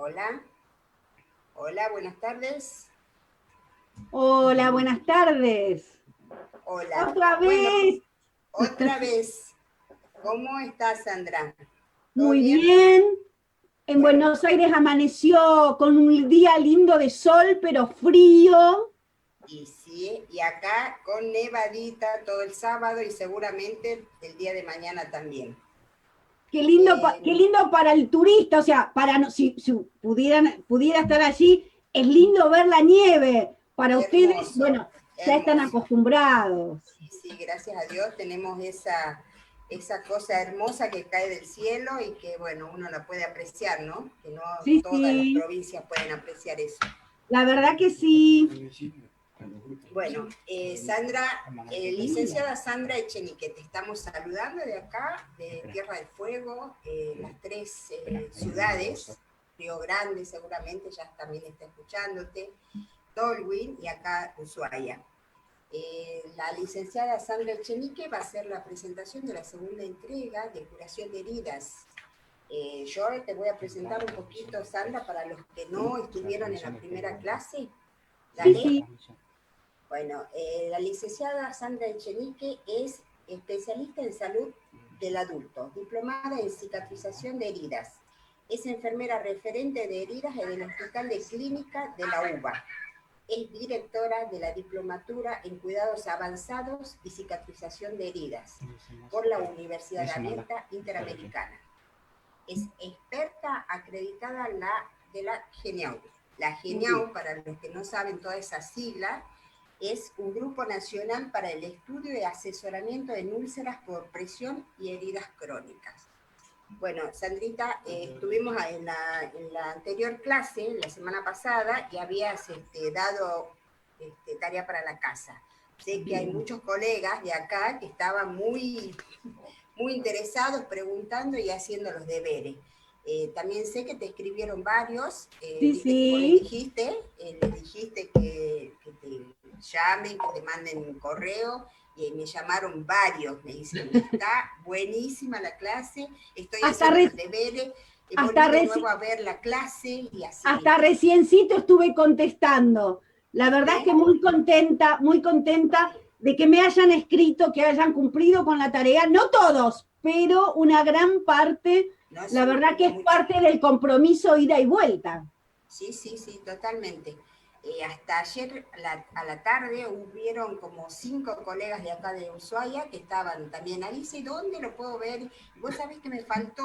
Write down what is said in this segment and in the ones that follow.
Hola, hola, buenas tardes. Hola, buenas tardes. Hola. Otra Bueno, vez. otra vez. ¿Cómo estás, Sandra? ¿Todo Muy bien? bien. En Bueno, Buenos Aires amaneció con un día lindo de sol, pero frío. y sí, y acá con nevadita todo el sábado y seguramente el día de mañana también. Qué Eh, lindo para el turista, o sea, si pudiera estar allí, es lindo ver la nieve. Para ustedes, Hermoso, bueno, ya están hermoso. acostumbrados. Sí, sí, gracias a Dios tenemos esa cosa hermosa que cae del cielo y que, bueno, uno la puede apreciar, ¿no? Que no Sí, todas las sí, provincias pueden apreciar eso. la verdad que sí. Bueno, Sandra, licenciada Sandra Echenique, te estamos saludando de acá, de Tierra del Fuego, las tres ciudades, Río Grande seguramente ya también está escuchándote, Tolwyn y acá Ushuaia. La licenciada Sandra Echenique va a hacer la presentación de la segunda entrega de curación de heridas. Yo te voy a presentar un poquito, Sandra, para los que no estuvieron en la primera clase. Sí, Dale. sí. Bueno, la licenciada Sandra Echenique es especialista en salud del adulto, diplomada en cicatrización de heridas. Es enfermera referente de heridas en el Hospital de Clínica de la UBA. Es directora de la diplomatura en cuidados avanzados y cicatrización de heridas por la Universidad Abierta Interamericana. Es experta acreditada de la GENIAU. La GENIAU, para los que no saben toda esa sigla, es un grupo nacional para el estudio y asesoramiento en úlceras por presión y heridas crónicas. Bueno, Sandrita, estuvimos en la anterior clase, la semana pasada, y habías dado tarea para la casa. Sé que hay muchos colegas de acá que estaban muy interesados, preguntando y haciendo los deberes. También sé que te escribieron varios, Sí, viste que vos sí. les dijiste que te llamen, que te manden un correo, y me llamaron varios, me dicen, está buenísima la clase, estoy Hasta, haciendo re- los deberes, hasta, volví de reci- nuevo a ver la clase y así, hasta viste. reciencito estuve contestando. La verdad es ¿Eh? que muy contenta de que me hayan escrito, que hayan cumplido con la tarea. No todos, pero una gran parte. No, La sí, verdad que es mucho. parte del compromiso ida y vuelta. Sí, sí, sí, totalmente. Hasta ayer a la tarde hubieron como 5 colegas de acá de Ushuaia que estaban también ahí, dice, ¿dónde lo puedo ver? Y vos sabés que me faltó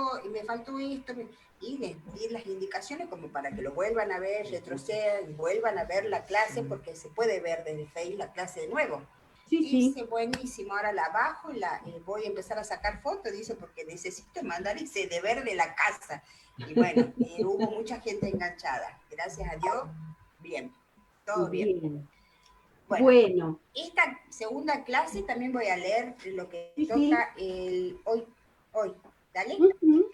esto, y les di las indicaciones como para que lo vuelvan a ver, retrocedan, vuelvan a ver la clase, porque se puede ver desde Facebook la clase de nuevo. Sí, Y sí. dice, buenísimo, ahora la bajo y voy a empezar a sacar fotos, dice, porque necesito mandar ese deber de la casa. Y bueno, hubo mucha gente enganchada. Gracias a Dios, bien, todo bien. Bien. Bueno, Bueno. esta segunda clase también voy a leer lo que Sí, sí. toca hoy. ¿Dale? Uh-huh.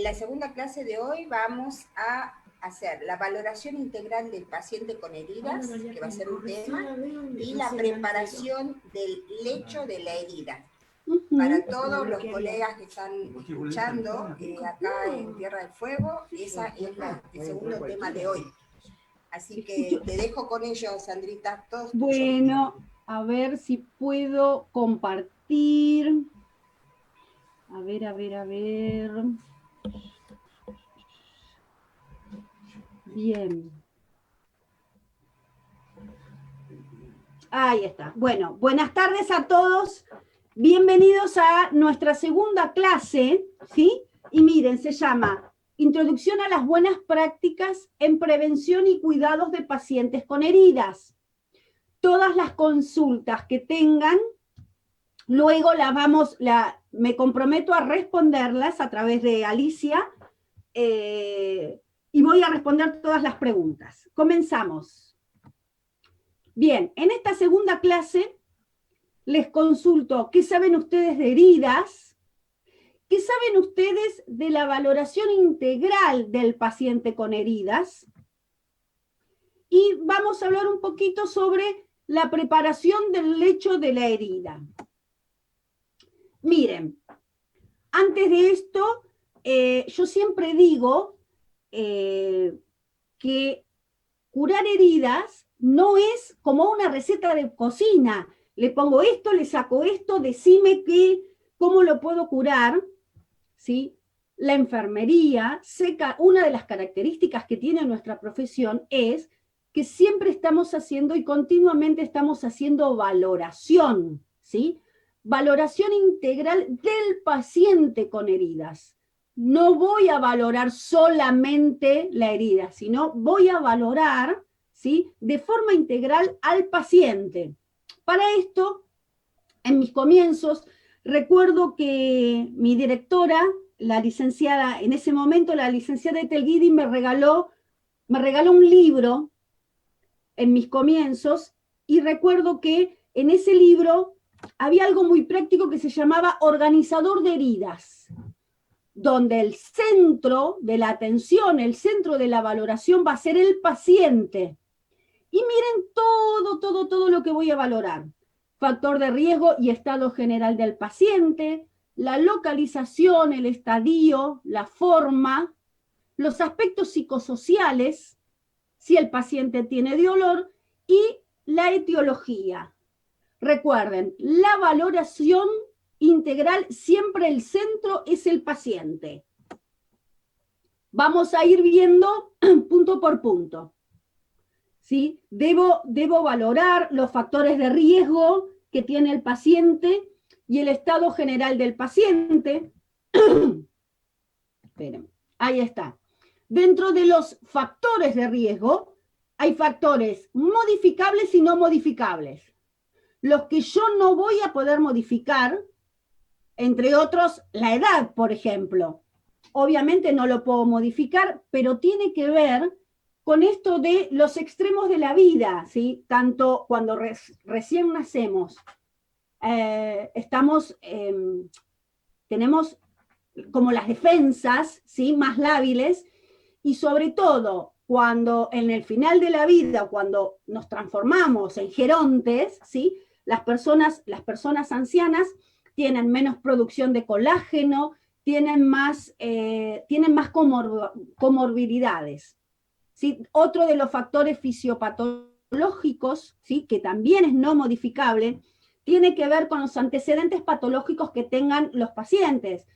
La segunda clase de hoy vamos a hacer la valoración integral del paciente con heridas, que va a ser un tema, y la preparación del lecho de la herida. Uh-huh. Para todos los colegas que están escuchando acá en Tierra del Fuego, ese es el segundo tema de hoy. Así que Escucho. te dejo con ellos, Sandrita, todos tuyos. Bueno, a ver si puedo compartir. A ver, a ver, a ver. Bien. Ahí está. Bueno, buenas tardes a todos. Bienvenidos a nuestra segunda clase, ¿sí? Y miren, se llama Introducción a las buenas prácticas en prevención y cuidados de pacientes con heridas. Todas las consultas que tengan, luego me comprometo a responderlas a través de Alicia y voy a responder todas las preguntas. Comenzamos. Bien, en esta segunda clase les consulto qué saben ustedes de heridas, qué saben ustedes de la valoración integral del paciente con heridas y vamos a hablar un poquito sobre la preparación del lecho de la herida. Miren, antes de esto, yo siempre digo que curar heridas no es como una receta de cocina. Le pongo esto, le saco esto, decime cómo lo puedo curar, ¿sí? La enfermería, una de las características que tiene nuestra profesión es que siempre estamos haciendo y continuamente estamos haciendo valoración, ¿sí? Valoración integral del paciente con heridas. No voy a valorar solamente la herida, sino voy a valorar, ¿sí?, de forma integral al paciente. Para esto, en mis comienzos, recuerdo que mi directora, la licenciada, en ese momento la licenciada Ethel Guidi me regaló un libro en mis comienzos, y recuerdo que en ese libro había algo muy práctico que se llamaba organizador de heridas, donde el centro de la atención, el centro de la valoración va a ser el paciente. Y miren todo lo que voy a valorar. Factor de riesgo y estado general del paciente, la localización, el estadio, la forma, los aspectos psicosociales, si el paciente tiene dolor, y la etiología. Recuerden, la valoración integral, siempre el centro es el paciente. Vamos a ir viendo punto por punto. ¿Sí? Debo valorar los factores de riesgo que tiene el paciente y el estado general del paciente. Esperen, ahí está. Dentro de los factores de riesgo hay factores modificables y no modificables. Los que yo no voy a poder modificar, entre otros, la edad, por ejemplo. Obviamente no lo puedo modificar, pero tiene que ver con esto de los extremos de la vida, ¿sí? Tanto cuando recién nacemos, tenemos como las defensas, ¿sí?, más lábiles, y sobre todo cuando en el final de la vida, cuando nos transformamos en gerontes, ¿sí?, las personas ancianas tienen menos producción de colágeno, tienen más comorbilidades. ¿Sí? Otro de los factores fisiopatológicos, ¿sí?, que también es no modificable, tiene que ver con los antecedentes patológicos que tengan los pacientes.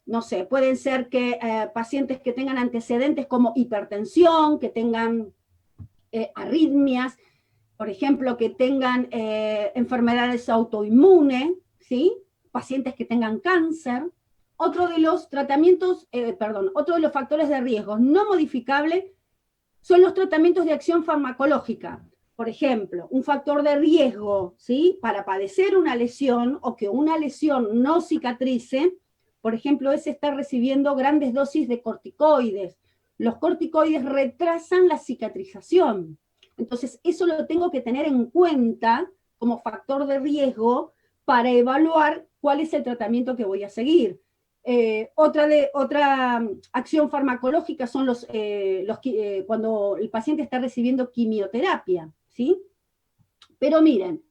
No sé, pueden ser que pacientes que tengan antecedentes como hipertensión, que tengan arritmias, por ejemplo, que tengan enfermedades autoinmunes, ¿sí?, pacientes que tengan cáncer. Otro de los otro de los factores de riesgo no modificable son los tratamientos de acción farmacológica. Por ejemplo, un factor de riesgo, ¿sí?, para padecer una lesión o que una lesión no cicatrice, por ejemplo, es estar recibiendo grandes dosis de corticoides. Los corticoides retrasan la cicatrización. Entonces, eso lo tengo que tener en cuenta como factor de riesgo para evaluar cuál es el tratamiento que voy a seguir. Otra acción farmacológica son cuando el paciente está recibiendo quimioterapia, ¿sí? Pero miren,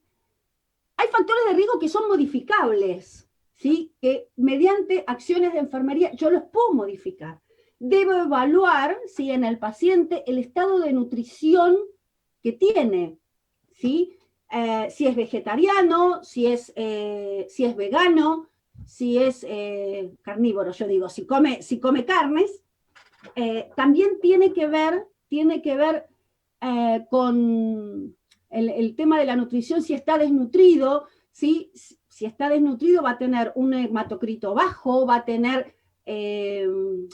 hay factores de riesgo que son modificables, ¿sí?, que mediante acciones de enfermería yo los puedo modificar. Debo evaluar, ¿sí?, en el paciente el estado de nutrición que tiene, ¿sí? Si es vegetariano, si es vegano, si es carnívoro, yo digo, si come carnes. También tiene que ver con el tema de la nutrición, si está desnutrido, ¿sí? Si está desnutrido va a tener un hematocrito bajo, va a tener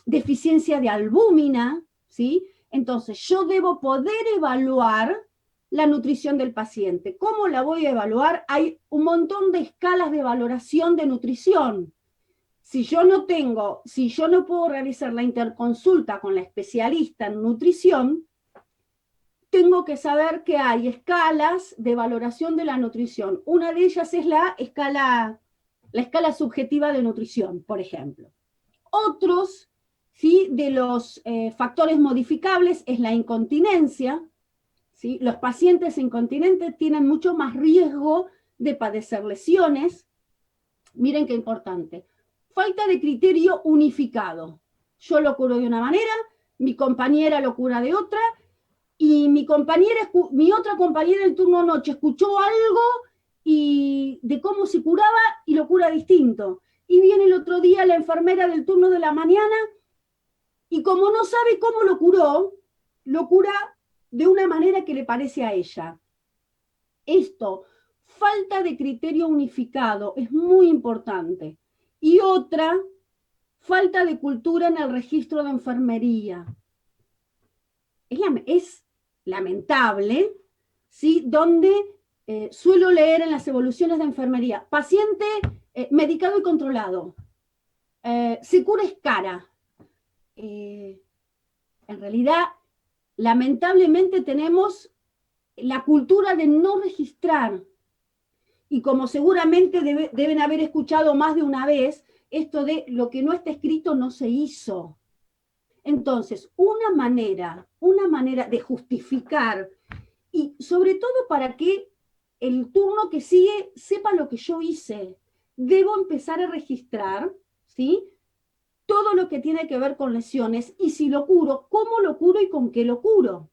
deficiencia de albúmina, ¿sí? Entonces yo debo poder evaluar la nutrición del paciente. ¿Cómo la voy a evaluar? Hay un montón de escalas de valoración de nutrición. Si yo no puedo realizar la interconsulta con la especialista en nutrición, tengo que saber que hay escalas de valoración de la nutrición. Una de ellas es la escala subjetiva de nutrición, por ejemplo. Otros, ¿sí?, de los factores modificables es la incontinencia, ¿sí? Los pacientes incontinentes tienen mucho más riesgo de padecer lesiones. Miren qué importante. Falta de criterio unificado. Yo lo curo de una manera, mi compañera lo cura de otra, y mi otra compañera del turno noche escuchó algo y de cómo se curaba y lo cura distinto. Y viene el otro día la enfermera del turno de la mañana y como no sabe cómo lo cura de una manera que le parece a ella. Esto, falta de criterio unificado, es muy importante. Y otra, falta de cultura en el registro de enfermería. Es lamentable, ¿sí? Donde suelo leer en las evoluciones de enfermería, paciente medicado y controlado, se cura es cara. En realidad, lamentablemente tenemos la cultura de no registrar. Y como seguramente deben haber escuchado más de una vez, esto de lo que no está escrito no se hizo. Entonces, una manera de justificar, y sobre todo para que el turno que sigue sepa lo que yo hice, debo empezar a registrar, ¿sí? Todo lo que tiene que ver con lesiones, y si lo curo, cómo lo curo y con qué lo curo.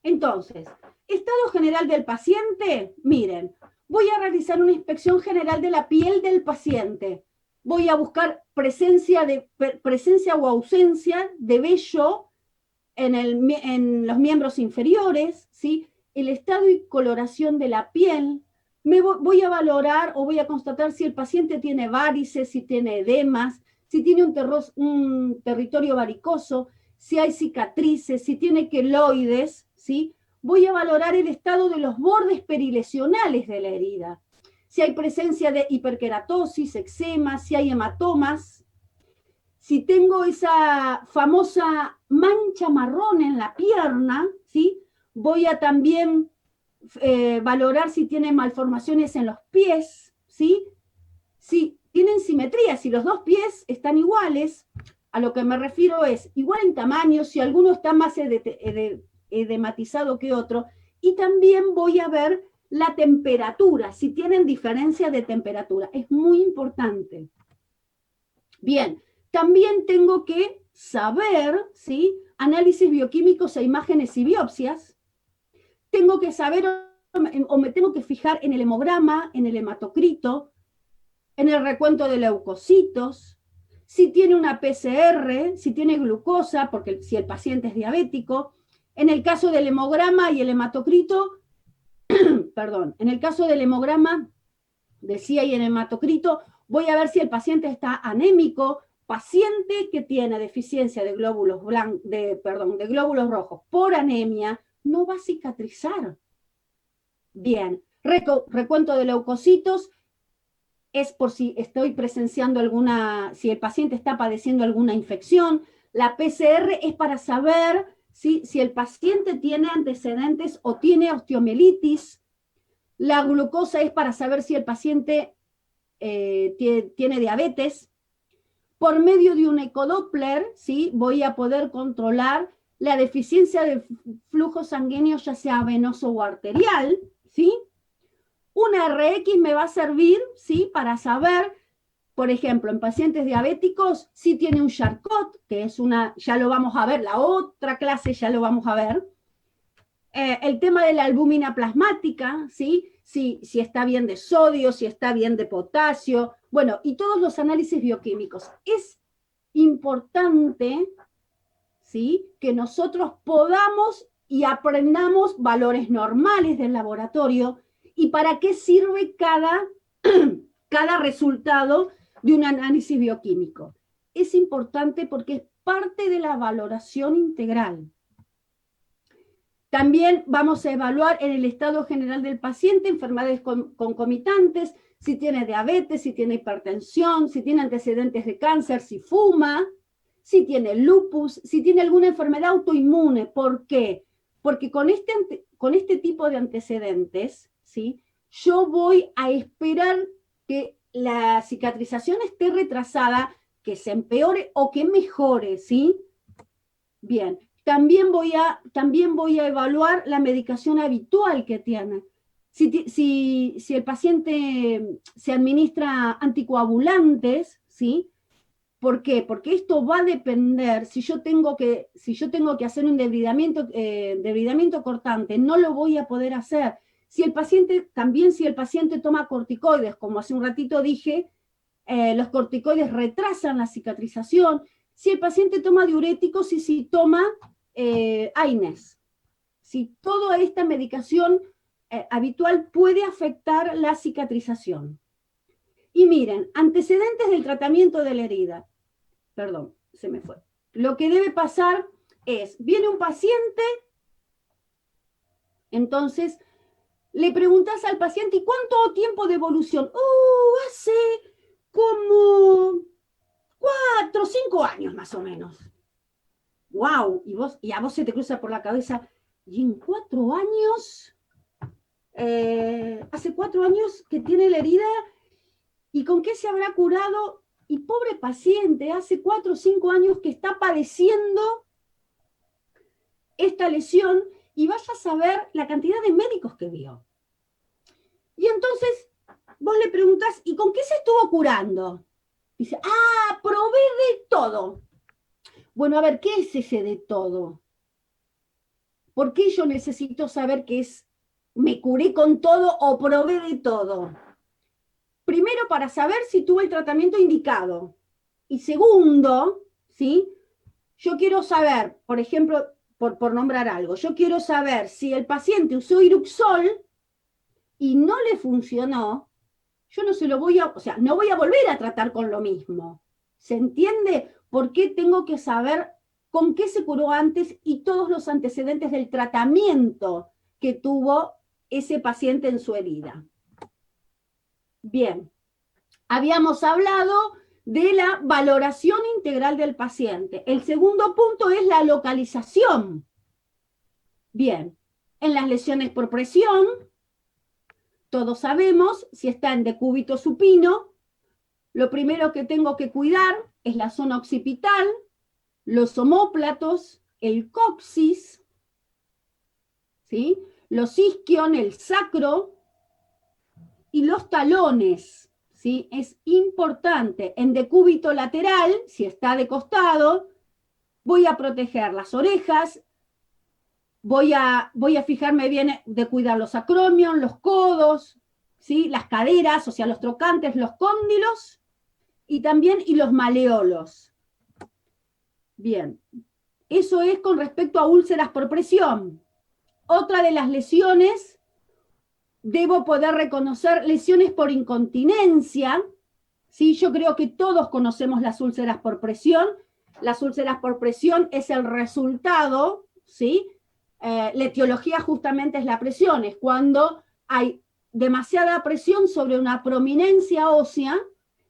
Entonces, estado general del paciente, miren, voy a realizar una inspección general de la piel del paciente. Voy a buscar presencia o ausencia de vello en los miembros inferiores, ¿sí? El estado y coloración de la piel. Voy a valorar o voy a constatar si el paciente tiene varices, si tiene edemas, si tiene un territorio varicoso, si hay cicatrices, si tiene queloides, ¿sí? Voy a valorar el estado de los bordes perilesionales de la herida, si hay presencia de hiperkeratosis, eczema, si hay hematomas, si tengo esa famosa mancha marrón en la pierna, ¿sí? Voy a también valorar si tiene malformaciones en los pies, ¿sí? Si tienen simetría, si los dos pies están iguales, a lo que me refiero es igual en tamaño, si alguno está más edematizado que otro, y también voy a ver la temperatura, si tienen diferencia de temperatura, es muy importante. Bien, también tengo que saber, ¿sí? Análisis bioquímicos e imágenes y biopsias. Tengo que saber o me tengo que fijar en el hemograma, en el hematocrito, en el recuento de leucocitos, si tiene una PCR, si tiene glucosa, porque si el paciente es diabético. En el caso del hemograma y el hematocrito, perdón, en el caso del hemograma, decía, y en el hematocrito, voy a ver si el paciente está anémico. Paciente que tiene deficiencia de glóbulos de glóbulos rojos por anemia, no va a cicatrizar. Bien, recuento de leucocitos es por si estoy presenciando si el paciente está padeciendo alguna infección. La PCR es para saber si el paciente tiene antecedentes o tiene osteomielitis. La glucosa es para saber si el paciente tiene diabetes. Por medio de un ecodoppler, ¿sí? Voy a poder controlar la deficiencia de flujo sanguíneo, ya sea venoso o arterial, ¿sí? Una RX me va a servir, ¿sí? Para saber, por ejemplo, en pacientes diabéticos, si tiene un Charcot, que es ya lo vamos a ver, la otra clase ya lo vamos a ver. El tema de la albúmina plasmática, ¿sí? Si está bien de sodio, si está bien de potasio, bueno, y todos los análisis bioquímicos. Es importante, ¿sí? Que nosotros podamos y aprendamos valores normales del laboratorio y para qué sirve cada resultado de un análisis bioquímico. Es importante porque es parte de la valoración integral. También vamos a evaluar en el estado general del paciente enfermedades concomitantes, si tiene diabetes, si tiene hipertensión, si tiene antecedentes de cáncer, si fuma, si tiene lupus, si tiene alguna enfermedad autoinmune. ¿Por qué? Porque con este tipo de antecedentes, ¿sí? Yo voy a esperar que la cicatrización esté retrasada, que se empeore o que mejore, ¿sí? Bien. También voy a evaluar la medicación habitual que tiene. Si el paciente se administra anticoagulantes, ¿sí? ¿Por qué? Porque esto va a depender, si yo tengo que hacer un debridamiento cortante, no lo voy a poder hacer. Si el paciente toma corticoides, como hace un ratito dije, los corticoides retrasan la cicatrización. Si el paciente toma diuréticos y si toma AINES. Si toda esta medicación habitual puede afectar la cicatrización. Y miren, antecedentes del tratamiento de la herida. Perdón, se me fue. Lo que debe pasar es, viene un paciente, entonces le preguntas al paciente, ¿y cuánto tiempo de evolución? Hace como 4 o 5 años más o menos. ¡Wow! Y a vos se te cruza por la cabeza, ¿y en 4 años? Hace 4 años que tiene la herida, ¿y con qué se habrá curado? Y pobre paciente, hace 4 o 5 años que está padeciendo esta lesión y vaya a saber la cantidad de médicos que vio. Y entonces vos le preguntás, ¿y con qué se estuvo curando? Dice, probé de todo. Bueno, a ver, ¿qué es ese de todo? ¿Por qué yo necesito saber qué es? ¿Me curé con todo o probé de todo? Primero, para saber si tuve el tratamiento indicado. Y segundo, ¿sí? Yo quiero saber, por ejemplo, por nombrar algo, yo quiero saber si el paciente usó Iruxol y no le funcionó, yo no se lo voy a, o sea, no voy a volver a tratar con lo mismo. ¿Se entiende? ¿Por qué tengo que saber con qué se curó antes y todos los antecedentes del tratamiento que tuvo ese paciente en su herida? Bien, habíamos hablado de la valoración integral del paciente. El segundo punto es la localización. Bien, en las lesiones por presión, todos sabemos, si está en decúbito supino, lo primero que tengo que cuidar es la zona occipital, los omóplatos, el coxis, ¿sí? Los isquion, el sacro y los talones, ¿sí? Es importante. En decúbito lateral, si está de costado, voy a proteger las orejas, voy a fijarme bien de cuidar los acromion, los codos, ¿sí? Las caderas, o sea, los trocantes, los cóndilos y también los maleolos. Bien, eso es con respecto a úlceras por presión. Otra de las lesiones, debo poder reconocer lesiones por incontinencia, ¿sí? Yo creo que todos conocemos las úlceras por presión. Las úlceras por presión es el resultado, ¿sí? La etiología justamente es la presión, es cuando hay demasiada presión sobre una prominencia ósea,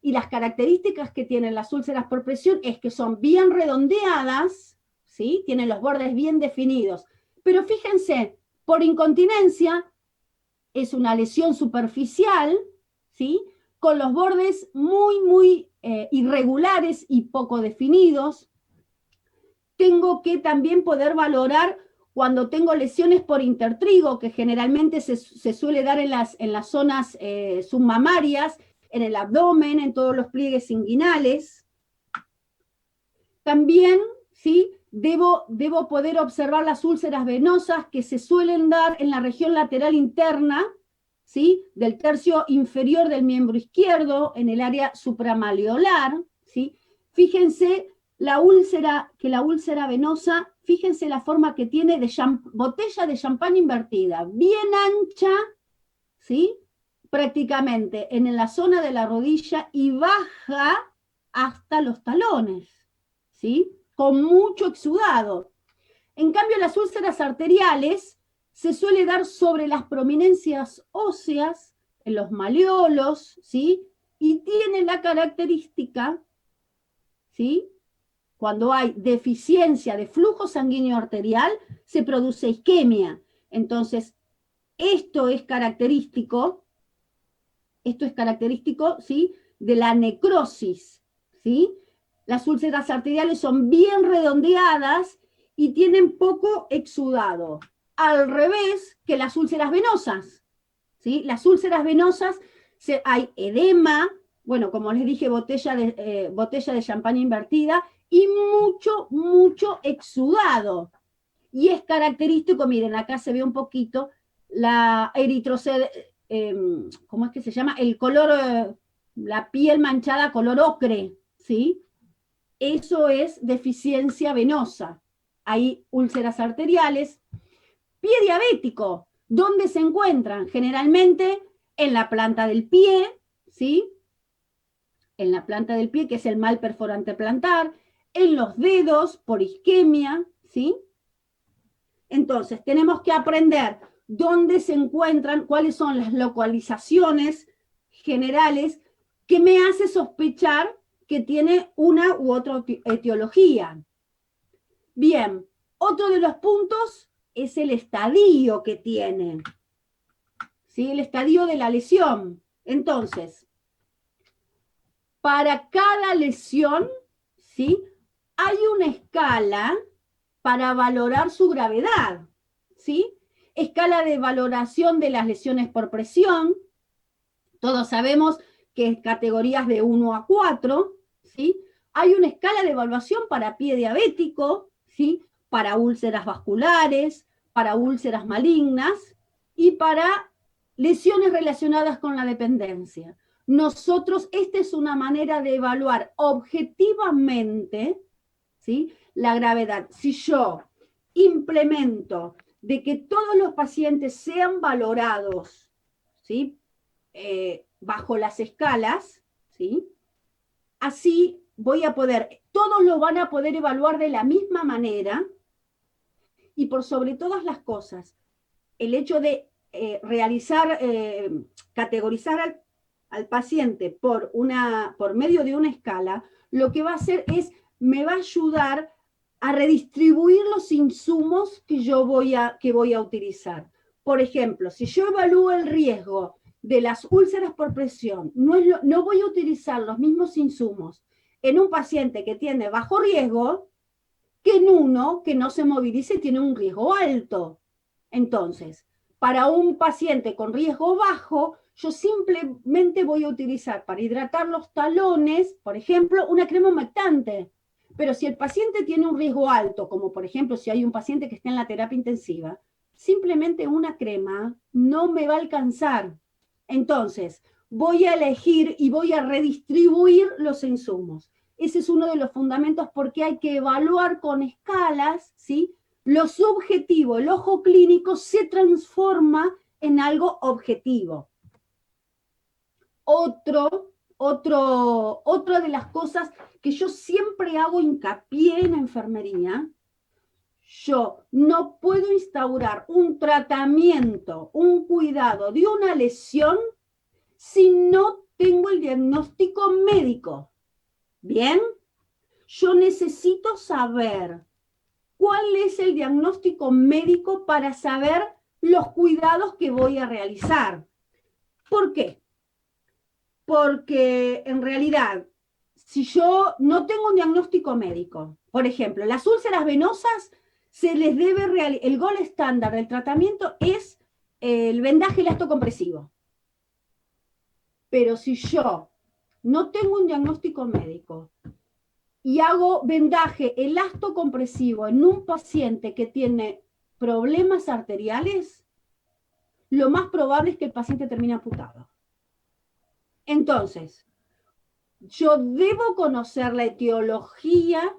y las características que tienen las úlceras por presión es que son bien redondeadas, ¿sí? Tienen los bordes bien definidos. Pero fíjense, por incontinencia es una lesión superficial, ¿sí? Con los bordes muy irregulares y poco definidos. Tengo que también poder valorar cuando tengo lesiones por intertrigo, que generalmente se suele dar en las zonas submamarias, en el abdomen, en todos los pliegues inguinales. También, ¿sí? Debo poder observar las úlceras venosas que se suelen dar en la región lateral interna, ¿sí? Del tercio inferior del miembro izquierdo, en el área supramaleolar, ¿sí? Fíjense la úlcera venosa, fíjense la forma que tiene de botella de champán invertida, bien ancha, ¿sí? Prácticamente en la zona de la rodilla y baja hasta los talones, ¿sí? Con mucho exudado. En cambio, las úlceras arteriales se suele dar sobre las prominencias óseas, en los maleolos, ¿sí? Y tiene la característica, ¿sí? Cuando hay deficiencia de flujo sanguíneo arterial, se produce isquemia. Entonces, esto es característico, ¿sí? De la necrosis, ¿sí? Las úlceras arteriales son bien redondeadas y tienen poco exudado, al revés que las úlceras venosas, ¿sí? Las úlceras venosas hay edema, bueno, como les dije, botella de champaña invertida y mucho exudado. Y es característico, miren, acá se ve un poquito, la eritroced, ¿cómo es que se llama? El color, la piel manchada color ocre, ¿sí? Eso es deficiencia venosa. Hay úlceras arteriales. Pie diabético, ¿dónde se encuentran? Generalmente en la planta del pie, ¿sí? En la planta del pie, que es el mal perforante plantar, en los dedos por isquemia, ¿sí? Entonces, tenemos que aprender dónde se encuentran, cuáles son las localizaciones generales que me hace sospechar que tiene una u otra etiología. Bien, otro de los puntos es el estadio que tiene, ¿sí? El estadio de la lesión. Entonces, para cada lesión, ¿sí? Hay una escala para valorar su gravedad, ¿sí? Escala de valoración de las lesiones por presión. Todos sabemos que es categorías de 1 a 4, ¿sí? Hay una escala de evaluación para pie diabético, ¿sí? Para úlceras vasculares, para úlceras malignas y para lesiones relacionadas con la dependencia. Nosotros, esta es una manera de evaluar objetivamente, ¿sí? La gravedad. Si yo implemento de que todos los pacientes sean valorados, ¿sí? Bajo las escalas, ¿sí? Así voy a poder, todos lo van a poder evaluar de la misma manera y por sobre todas las cosas, el hecho de categorizar al paciente por medio de una escala, lo que va a hacer es, me va a ayudar a redistribuir los insumos que voy a utilizar. Por ejemplo, si yo evalúo el riesgo de las úlceras por presión, no voy a utilizar los mismos insumos en un paciente que tiene bajo riesgo que en uno que no se moviliza y tiene un riesgo alto. Entonces, para un paciente con riesgo bajo, yo simplemente voy a utilizar para hidratar los talones, por ejemplo, una crema humectante. Pero si el paciente tiene un riesgo alto, como por ejemplo si hay un paciente que está en la terapia intensiva, simplemente una crema no me va a alcanzar. Entonces, voy a elegir y voy a redistribuir los insumos. Ese es uno de los fundamentos porque hay que evaluar con escalas, ¿sí? Lo subjetivo, el ojo clínico se transforma en algo objetivo. Otra de las cosas que yo siempre hago hincapié en enfermería, yo no puedo instaurar un tratamiento, un cuidado de una lesión si no tengo el diagnóstico médico. ¿Bien? Yo necesito saber cuál es el diagnóstico médico para saber los cuidados que voy a realizar. ¿Por qué? Porque en realidad, si yo no tengo un diagnóstico médico, por ejemplo, las úlceras venosas, se les debe realizar, el gol estándar del tratamiento es el vendaje elastocompresivo. Pero si yo no tengo un diagnóstico médico y hago vendaje elastocompresivo en un paciente que tiene problemas arteriales, lo más probable es que el paciente termine amputado. Entonces, yo debo conocer la etiología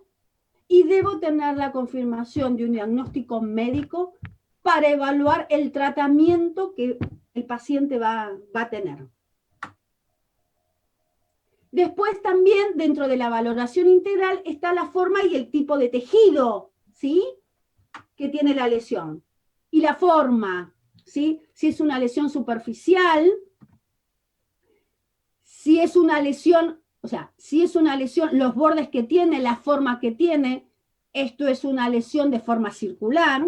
y debo tener la confirmación de un diagnóstico médico para evaluar el tratamiento que el paciente va a tener. Después también, dentro de la valoración integral, está la forma y el tipo de tejido, ¿sí? Que tiene la lesión. Y la forma, ¿sí? Si es una lesión superficial, si es una lesión, o sea, si es una lesión, los bordes que tiene, la forma que tiene, esto es una lesión de forma circular.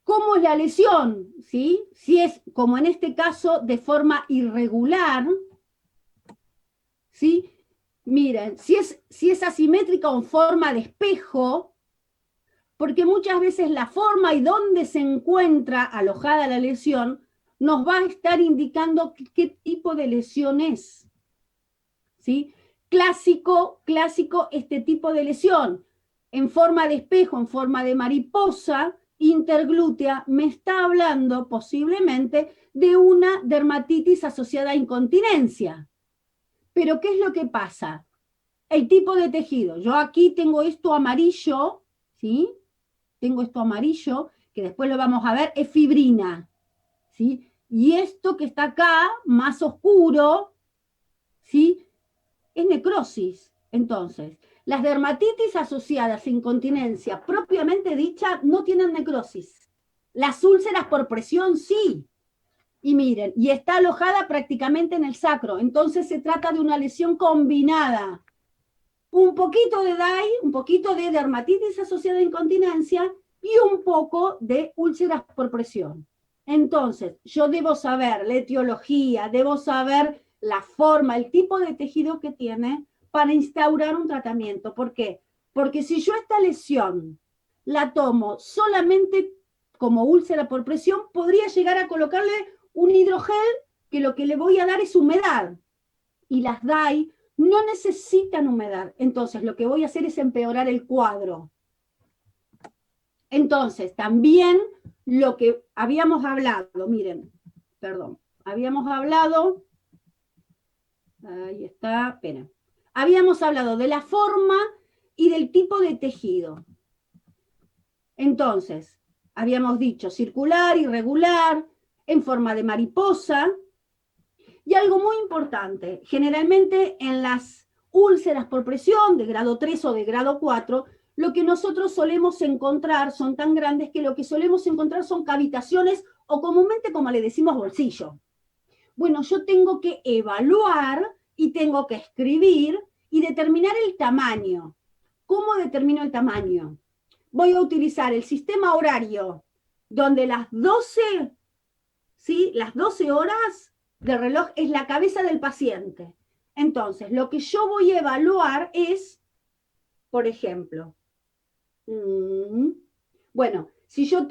¿Cómo es la lesión? ¿Sí? Si es, como en este caso, de forma irregular, ¿sí? Miren, si es asimétrica o en forma de espejo, porque muchas veces la forma y dónde se encuentra alojada la lesión nos va a estar indicando qué tipo de lesión es. ¿Sí? Clásico, este tipo de lesión, en forma de espejo, en forma de mariposa, interglútea, me está hablando posiblemente de una dermatitis asociada a incontinencia. Pero ¿qué es lo que pasa? El tipo de tejido. Yo aquí tengo esto amarillo, ¿sí? Tengo esto amarillo, que después lo vamos a ver, es fibrina, ¿sí? Y esto que está acá, más oscuro, ¿sí? Es necrosis. Entonces, las dermatitis asociadas a incontinencia propiamente dicha no tienen necrosis. Las úlceras por presión sí. Y miren, y está alojada prácticamente en el sacro. Entonces se trata de una lesión combinada. Un poquito de DAI, un poquito de dermatitis asociada a incontinencia y un poco de úlceras por presión. Entonces, yo debo saber la etiología, debo saber la forma, el tipo de tejido que tiene para instaurar un tratamiento. ¿Por qué? Porque si yo esta lesión la tomo solamente como úlcera por presión, podría llegar a colocarle un hidrogel que lo que le voy a dar es humedad. Y las DAI no necesitan humedad. Entonces, lo que voy a hacer es empeorar el cuadro. Entonces, también lo que habíamos hablado, miren, perdón, habíamos hablado, ahí está, espera, habíamos hablado de la forma y del tipo de tejido. Entonces, habíamos dicho circular, irregular, en forma de mariposa, y algo muy importante, generalmente en las úlceras por presión de grado 3 o de grado 4, lo que nosotros solemos encontrar son tan grandes que lo que solemos encontrar son cavitaciones o comúnmente como le decimos bolsillo. Bueno, yo tengo que evaluar y tengo que escribir y determinar el tamaño. ¿Cómo determino el tamaño? Voy a utilizar el sistema horario donde las 12, ¿sí? Las 12 horas del reloj es la cabeza del paciente. Entonces, lo que yo voy a evaluar es, por ejemplo, bueno, si yo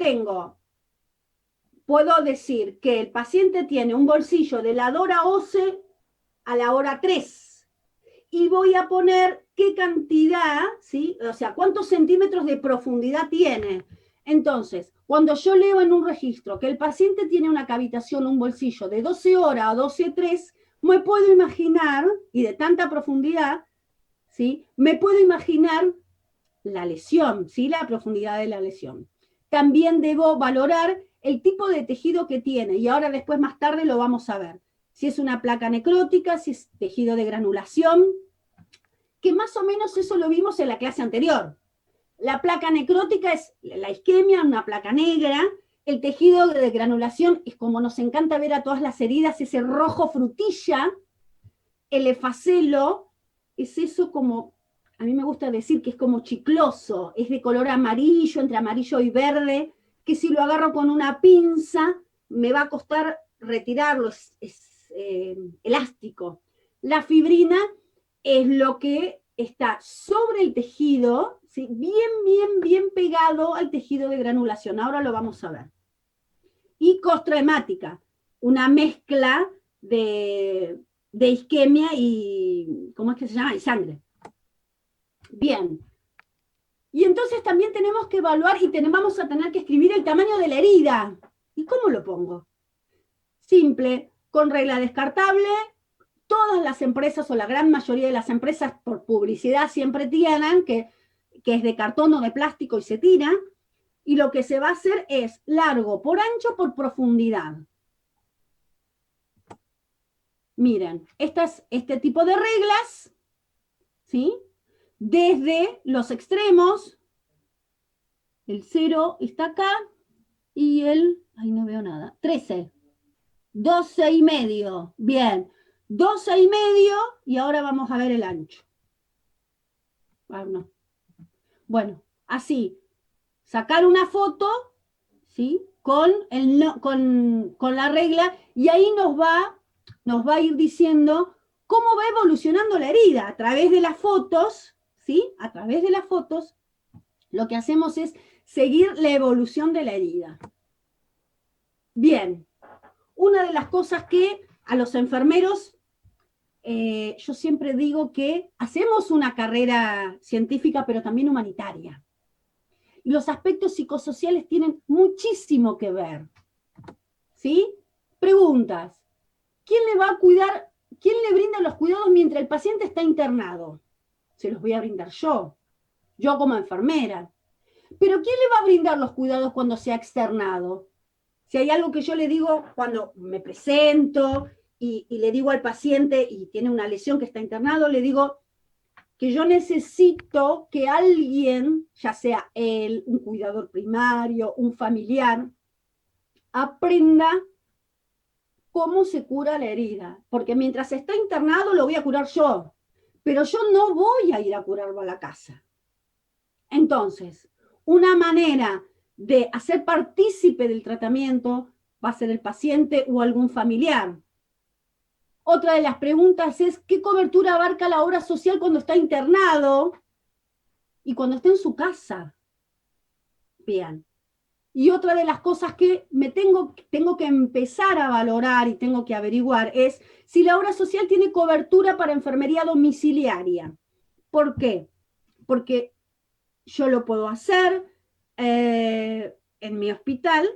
puedo decir que el paciente tiene un bolsillo de la hora 11 a la hora 3 y voy a poner qué cantidad, ¿sí? O sea, cuántos centímetros de profundidad tiene. Entonces, cuando yo leo en un registro que el paciente tiene una cavitación, un bolsillo de 12 horas a 12,3, me puedo imaginar, y de tanta profundidad, ¿sí? Me puedo imaginar la lesión, ¿sí? La profundidad de la lesión. También debo valorar el tipo de tejido que tiene, y ahora después más tarde lo vamos a ver. Si es una placa necrótica, si es tejido de granulación, que más o menos eso lo vimos en la clase anterior. La placa necrótica es la isquemia, una placa negra. El tejido de granulación es como nos encanta ver a todas las heridas, ese rojo frutilla. El efacelo es eso como, a mí me gusta decir que es como chicloso, es de color amarillo, entre amarillo y verde, que si lo agarro con una pinza me va a costar retirarlo, es elástico. La fibrina es lo que está sobre el tejido, ¿sí? Bien pegado al tejido de granulación. Ahora lo vamos a ver. Y costrohemática, una mezcla de isquemia y, ¿cómo es que se llama? Y sangre. Bien. Y entonces también tenemos que evaluar y vamos a tener que escribir el tamaño de la herida. ¿Y cómo lo pongo? Simple, con regla descartable. Todas las empresas o la gran mayoría de las empresas por publicidad siempre tienen que es de cartón o de plástico y se tira. Y lo que se va a hacer es largo por ancho por profundidad. Miren, este tipo de reglas, ¿sí? Desde los extremos, el 0 está acá y ahí no veo nada, 13, 12 y medio, bien, 12 y medio y ahora vamos a ver el ancho. Ah, no. Bueno, así, sacar una foto, ¿sí? Con la regla y ahí nos va a ir diciendo cómo va evolucionando la herida a través de las fotos, ¿sí? A través de las fotos, lo que hacemos es seguir la evolución de la herida. Bien, una de las cosas que a los enfermeros, yo siempre digo que hacemos una carrera científica, pero también humanitaria. Y los aspectos psicosociales tienen muchísimo que ver. ¿Sí? Preguntas. ¿Quién le va a cuidar? ¿Quién le brinda los cuidados mientras el paciente está internado? Se los voy a brindar yo como enfermera. Pero ¿quién le va a brindar los cuidados cuando sea externado? Si hay algo que yo le digo cuando me presento y le digo al paciente y tiene una lesión que está internado, le digo que yo necesito que alguien, ya sea él, un cuidador primario, un familiar, aprenda cómo se cura la herida. Porque mientras está internado lo voy a curar yo, pero yo no voy a ir a curarlo a la casa. Entonces, una manera de hacer partícipe del tratamiento va a ser el paciente o algún familiar. Otra de las preguntas es, ¿qué cobertura abarca la obra social cuando está internado y cuando está en su casa? Bien. Y otra de las cosas que tengo que empezar a valorar y tengo que averiguar es si la obra social tiene cobertura para enfermería domiciliaria. ¿Por qué? Porque yo lo puedo hacer en mi hospital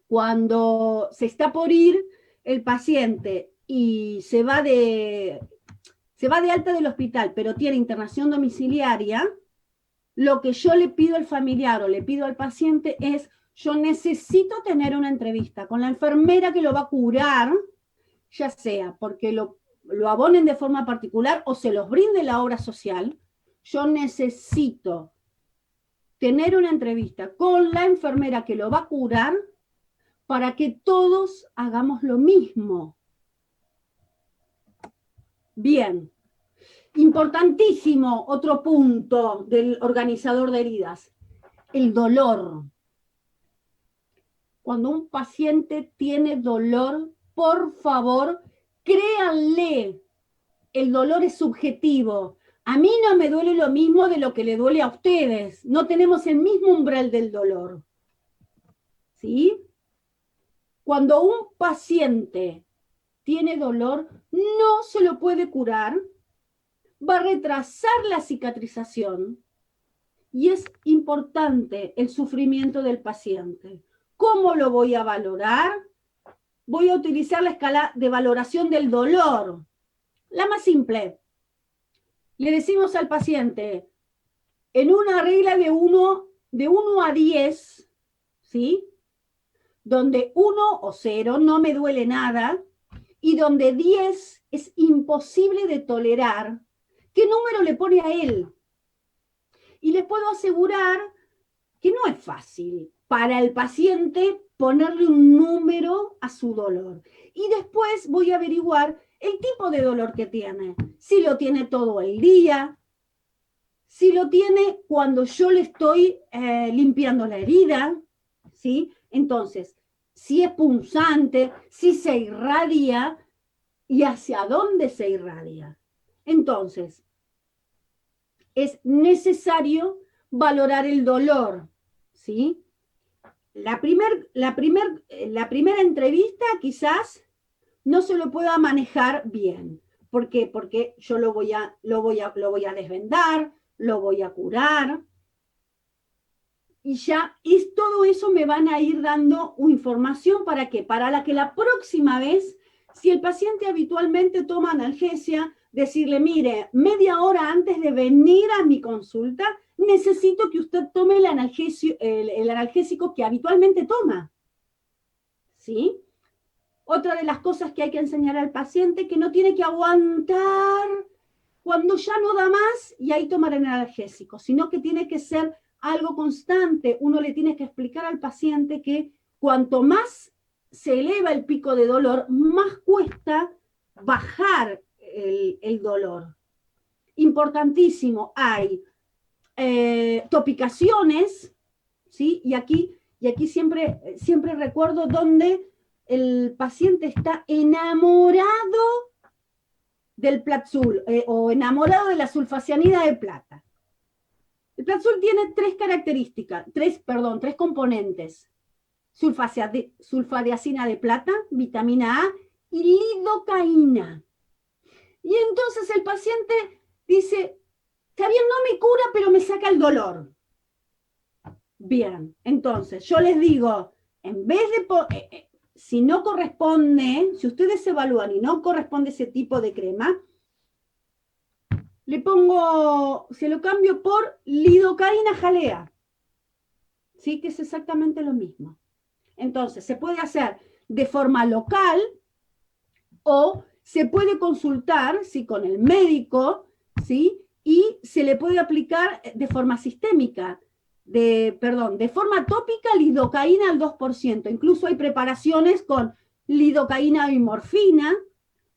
cuando se está por ir el paciente y se va de alta del hospital, pero tiene internación domiciliaria. Lo que yo le pido al familiar o le pido al paciente es, yo necesito tener una entrevista con la enfermera que lo va a curar, ya sea porque lo abonen de forma particular o se los brinde la obra social. Yo necesito tener una entrevista con la enfermera que lo va a curar para que todos hagamos lo mismo. Bien. Importantísimo, otro punto del organizador de heridas, el dolor. Cuando un paciente tiene dolor, por favor, créanle, el dolor es subjetivo. A mí no me duele lo mismo de lo que le duele a ustedes. No tenemos el mismo umbral del dolor. ¿Sí? Cuando un paciente tiene dolor, no se lo puede curar, va a retrasar la cicatrización y es importante el sufrimiento del paciente. ¿Cómo lo voy a valorar? Voy a utilizar la escala de valoración del dolor. La más simple. Le decimos al paciente, en una regla de 1 a 10, ¿sí? Donde 1 o 0 no me duele nada y donde 10 es imposible de tolerar, ¿qué número le pone a él? Y les puedo asegurar que no es fácil para el paciente ponerle un número a su dolor. Y después voy a averiguar el tipo de dolor que tiene. Si lo tiene todo el día, si lo tiene cuando yo le estoy limpiando la herida, ¿sí? Entonces, si es punzante, si se irradia y hacia dónde se irradia. Entonces, es necesario valorar el dolor, ¿sí? La primera entrevista quizás no se lo pueda manejar bien. ¿Por qué? Porque yo lo voy a desvendar, lo voy a curar, y todo eso me van a ir dando información para que la próxima vez, si el paciente habitualmente toma analgesia, decirle, mire, media hora antes de venir a mi consulta, necesito que usted tome el analgésico que habitualmente toma. ¿Sí? Otra de las cosas que hay que enseñar al paciente, que no tiene que aguantar cuando ya no da más y ahí tomar el analgésico, sino que tiene que ser algo constante. Uno le tiene que explicar al paciente que cuanto más se eleva el pico de dolor, más cuesta bajar el dolor. Importantísimo, hay topicaciones, ¿sí? Y aquí siempre recuerdo donde el paciente está enamorado del Platzul o enamorado de la sulfacianida de plata. El Platzul tiene tres componentes. sulfadiazina de plata, vitamina A y lidocaína. Y entonces el paciente dice, está bien, no me cura, pero me saca el dolor. Bien, entonces yo les digo, en vez de, si no corresponde, si ustedes evalúan y no corresponde ese tipo de crema, le pongo, se lo cambio por lidocaína jalea, ¿sí? Que es exactamente lo mismo. Entonces, se puede hacer de forma local o se puede consultar, ¿sí? Con el médico, ¿sí? Y se le puede aplicar de forma sistémica, de forma tópica, lidocaína al 2%. Incluso hay preparaciones con lidocaína y morfina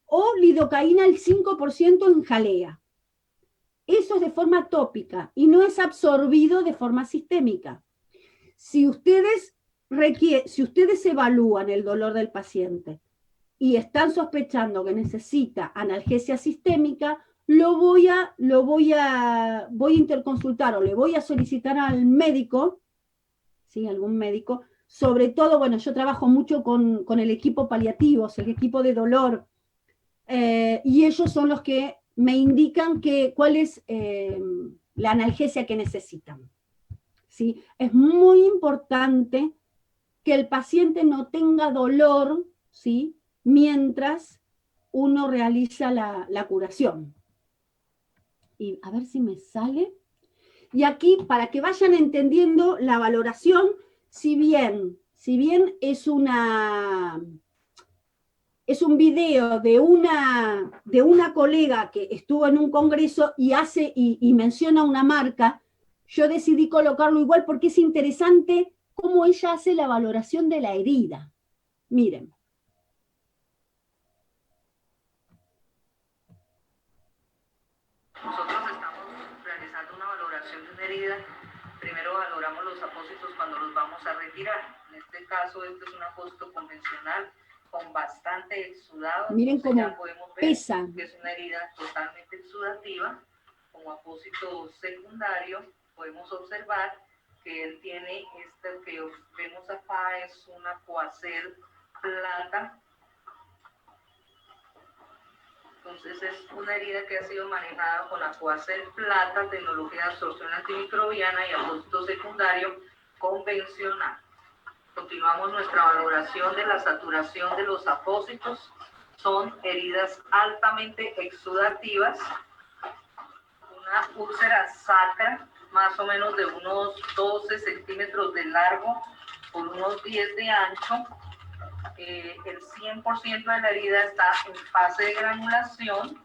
o lidocaína al 5% en jalea. Eso es de forma tópica y no es absorbido de forma sistémica. Si ustedes evalúan el dolor del paciente y están sospechando que necesita analgesia sistémica, voy a interconsultar o le voy a solicitar al médico, ¿sí? Algún médico, sobre todo, bueno, yo trabajo mucho con el equipo paliativos, el equipo de dolor, y ellos son los que me indican cuál es la analgesia que necesitan. ¿Sí? Es muy importante que el paciente no tenga dolor, ¿sí? Mientras uno realiza la curación. Y a ver si me sale. Y aquí, para que vayan entendiendo la valoración, si bien es un video de una colega que estuvo en un congreso y menciona una marca, yo decidí colocarlo igual porque es interesante cómo ella hace la valoración de la herida. Miren. Nosotros estamos realizando una valoración de una herida. Primero valoramos los apósitos cuando los vamos a retirar. En este caso, este es un apósito convencional con bastante exudado. Miren cómo ya podemos ver pesa. que es una herida totalmente exudativa. Como apósito secundario, podemos observar que él tiene este que vemos acá, es una Coacel plata. Entonces es una herida que ha sido manejada con la Coacel plata, tecnología de absorción antimicrobiana y apósito secundario convencional. Continuamos nuestra valoración de la saturación de los apósitos. Son heridas altamente exudativas, una úlcera sacra, más o menos de unos 12 centímetros de largo por unos 10 de ancho. El 100% de la herida está en fase de granulación.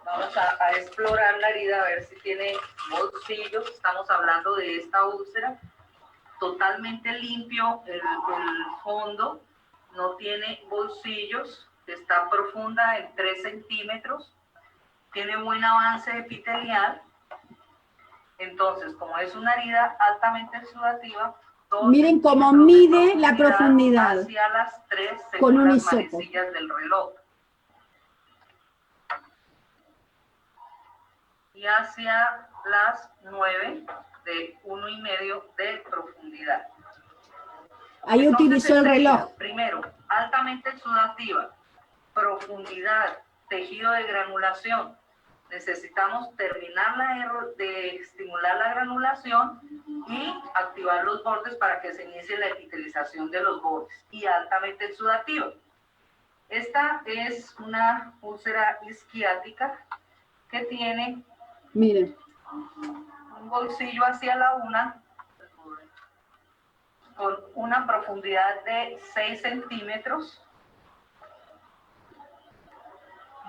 Vamos a explorar la herida a ver si tiene bolsillos. Estamos hablando de esta úlcera. Totalmente limpio el fondo, no tiene bolsillos, está profunda en 3 centímetros, tiene buen avance epitelial. Entonces, como es una herida altamente exudativa, miren cómo mide la profundidad hacia las 3 con un las hisopo manecillas del reloj. Y hacia las 9 de 1,5 de profundidad. Ahí entonces, utilizó el reloj. Primero, altamente exudativa, profundidad, tejido de granulación. Necesitamos terminar de estimular la granulación y activar los bordes para que se inicie la epitelización de los bordes. Y altamente exudativa. Esta es una úlcera isquiática que tiene, miren, un bolsillo hacia la una, con una profundidad de 6 centímetros,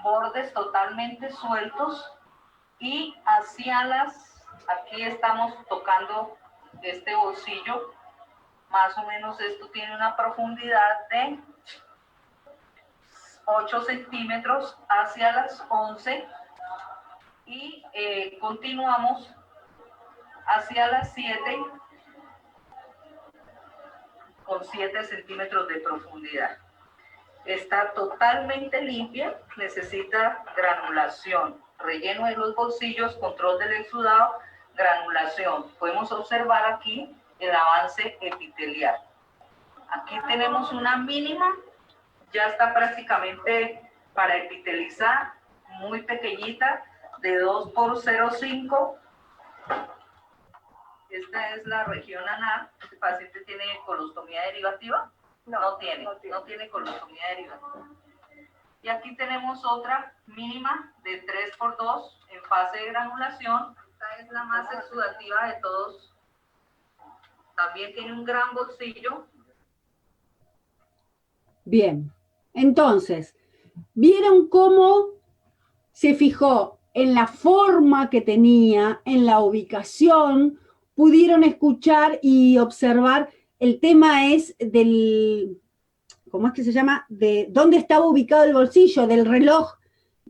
bordes totalmente sueltos y hacia aquí estamos tocando este bolsillo, más o menos esto tiene una profundidad de 8 centímetros hacia las 11 y continuamos hacia las 7 con 7 centímetros de profundidad. Está totalmente limpia, necesita granulación, relleno de los bolsillos, control del exudado, granulación. Podemos observar aquí el avance epitelial. Aquí tenemos una mínima, ya está prácticamente para epitelizar, muy pequeñita, de 2 por 0,5. Esta es la región anal. ¿Este paciente tiene colostomía derivativa? No tiene colostomía derivativa. Y aquí tenemos otra mínima de 3 por 2 en fase de granulación. Esta es la más exudativa de todos. También tiene un gran bolsillo. Bien, entonces, ¿vieron cómo se fijó en la forma que tenía, en la ubicación? Pudieron escuchar y observar. El tema es del, ¿cómo es que se llama? De dónde estaba ubicado el bolsillo, del reloj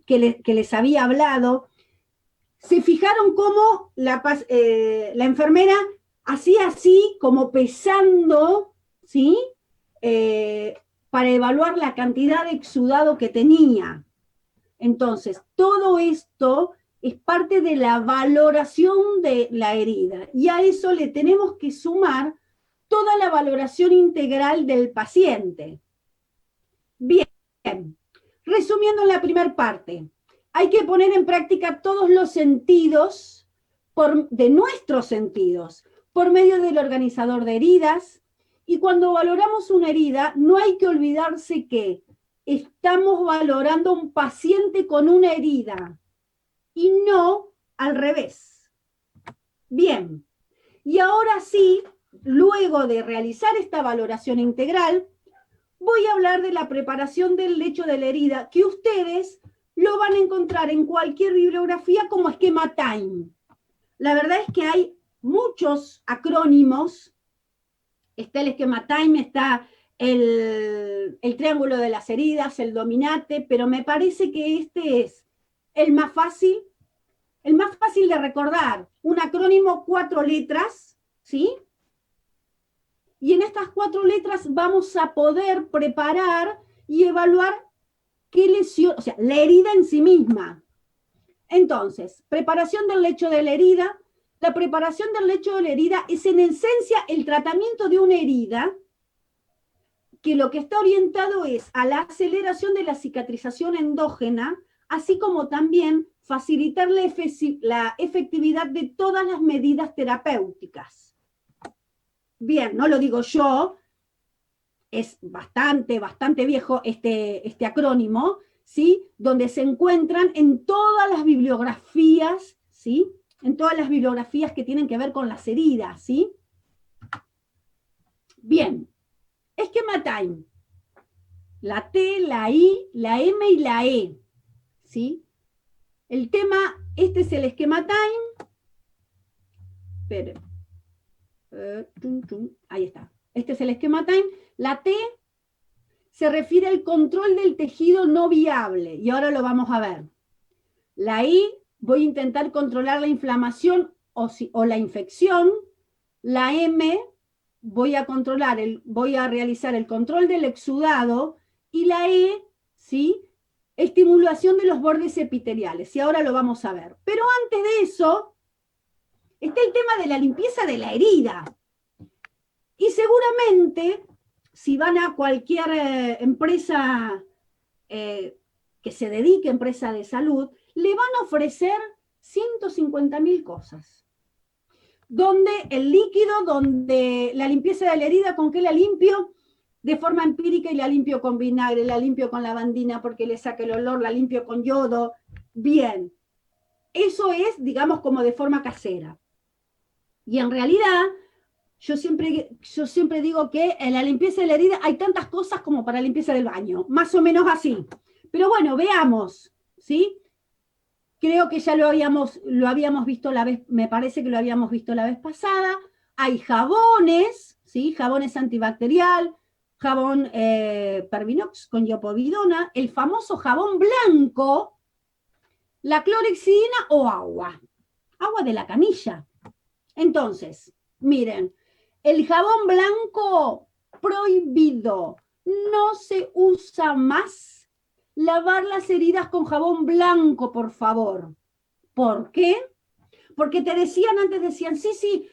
que les había hablado. Se fijaron cómo la enfermera hacía así, como pesando, ¿sí? Para evaluar la cantidad de exudado que tenía. Entonces, todo esto es parte de la valoración de la herida, y a eso le tenemos que sumar toda la valoración integral del paciente. Bien, resumiendo la primera parte, hay que poner en práctica todos los sentidos de nuestros sentidos, por medio del organizador de heridas, y cuando valoramos una herida, no hay que olvidarse que estamos valorando a un paciente con una herida, y no al revés. Bien, y ahora sí, luego de realizar esta valoración integral, voy a hablar de la preparación del lecho de la herida, que ustedes lo van a encontrar en cualquier bibliografía como esquema TIME. La verdad es que hay muchos acrónimos. Está el esquema TIME, está el triángulo de las heridas, el dominate, pero me parece que este es el más fácil de recordar. Un acrónimo, 4 letras, ¿sí? Y en estas 4 letras vamos a poder preparar y evaluar qué lesión, o sea, la herida en sí misma. Entonces, preparación del lecho de la herida. La preparación del lecho de la herida es en esencia el tratamiento de una herida que lo que está orientado es a la aceleración de la cicatrización endógena, así como también facilitar la efectividad de todas las medidas terapéuticas. Bien, no lo digo yo, es bastante viejo este acrónimo, ¿sí? Donde se encuentran en todas las bibliografías, ¿sí? En todas las bibliografías que tienen que ver con las heridas, ¿sí? Bien, esquema TIME. La T, la I, la M y la E, ¿sí? El tema, este es el esquema TIME. Esperen. Ahí está. Este es el esquema TIME. La T se refiere al control del tejido no viable, y ahora lo vamos a ver. La I, voy a intentar controlar la inflamación o la infección. La M, voy a realizar el control del exudado. Y la E, ¿sí? Estimulación de los bordes epiteliales, y ahora lo vamos a ver. Pero antes de eso, está el tema de la limpieza de la herida. Y seguramente, si van a cualquier empresa que se dedique a empresa de salud, le van a ofrecer 150.000 cosas. Donde el líquido, donde la limpieza de la herida, ¿con qué la limpio? De forma empírica, y la limpio con vinagre, la limpio con lavandina porque le saca el olor, la limpio con yodo. Bien, eso es, digamos, como de forma casera. Y en realidad, yo siempre digo que en la limpieza de la herida hay tantas cosas como para la limpieza del baño, más o menos así. Pero bueno, veamos, ¿sí? Creo que ya lo habíamos visto me parece que lo habíamos visto la vez pasada. Hay jabones, ¿sí? Jabones antibacterial, jabón Pervinox con iopovidona, el famoso jabón blanco, la clorhexidina o agua de la canilla. Entonces, miren, el jabón blanco prohibido, no se usa más lavar las heridas con jabón blanco, por favor. ¿Por qué? Porque decían, sí,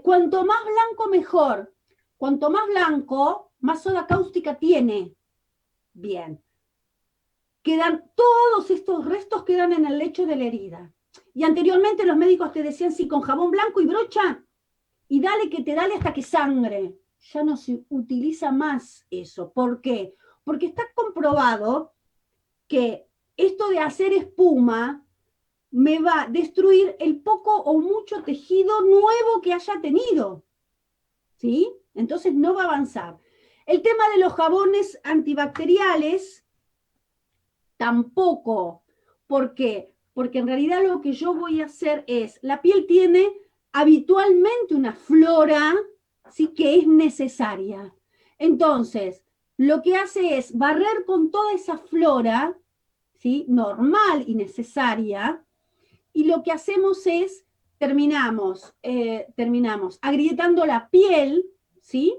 cuanto más blanco mejor. Cuanto más blanco, más soda cáustica tiene. Bien. Todos estos restos quedan en el lecho de la herida. Y anteriormente los médicos te decían, sí, con jabón blanco y brocha, y dale que te dale hasta que sangre. Ya no se utiliza más eso. ¿Por qué? Porque está comprobado que esto de hacer espuma me va a destruir el poco o mucho tejido nuevo que haya tenido. ¿Sí? Entonces no va a avanzar. El tema de los jabones antibacteriales, tampoco. ¿Por qué? Porque en realidad lo que yo voy a hacer es, la piel tiene habitualmente una flora, ¿sí?, que es necesaria. Entonces, lo que hace es barrer con toda esa flora, ¿sí?, normal y necesaria, y lo que hacemos es, terminamos agrietando la piel, ¿sí?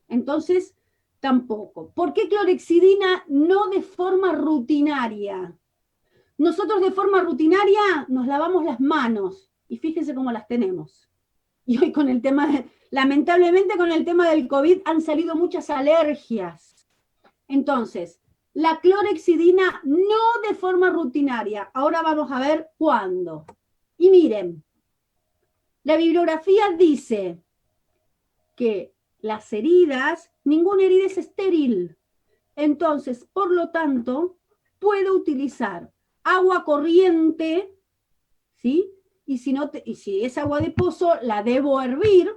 Entonces, tampoco. ¿Por qué clorhexidina no de forma rutinaria? Nosotros de forma rutinaria nos lavamos las manos, y fíjense cómo las tenemos. Y hoy con el tema, lamentablemente con el tema del COVID han salido muchas alergias. Entonces, la clorhexidina no de forma rutinaria. Ahora vamos a ver cuándo. Y miren, la bibliografía dice que las heridas, ninguna herida es estéril. Entonces, por lo tanto, puedo utilizar agua corriente, ¿sí? Y si es agua de pozo, la debo hervir.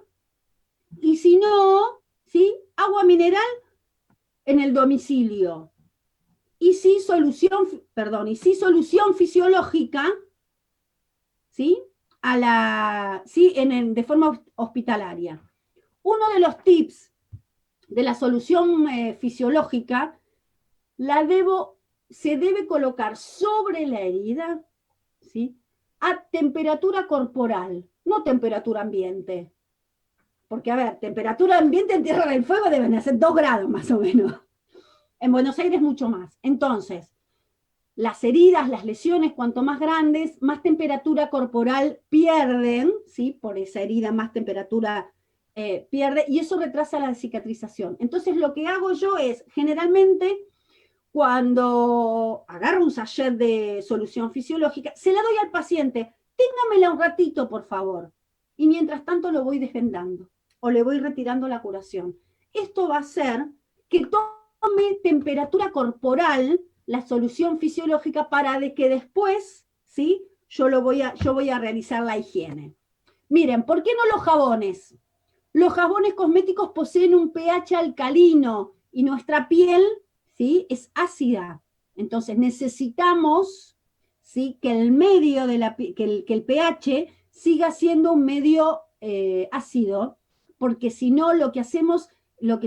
Y si no, ¿sí?, agua mineral en el domicilio. Y si solución fisiológica, ¿sí?, de forma hospitalaria. Uno de los tips de la solución fisiológica, se debe colocar sobre la herida, ¿sí?, a temperatura corporal, no temperatura ambiente. Porque, a ver, temperatura ambiente en Tierra del Fuego deben ser 2 grados más o menos. En Buenos Aires mucho más. Entonces, las heridas, las lesiones, cuanto más grandes, más temperatura corporal pierden, ¿sí?, por esa herida más temperatura pierde, y eso retrasa la cicatrización. Entonces, lo que hago yo es, generalmente, cuando agarro un sachet de solución fisiológica, se la doy al paciente, téngamela un ratito, por favor. Y mientras tanto lo voy desvendando, o le voy retirando la curación. Esto va a hacer que tome temperatura corporal la solución fisiológica para de que después, ¿sí?, yo voy a realizar la higiene. Miren, ¿por qué no los jabones? Los jabones cosméticos poseen un pH alcalino y nuestra piel, ¿sí?, es ácida. Entonces necesitamos, ¿sí?, que el medio que el pH siga siendo un medio ácido, porque si no lo que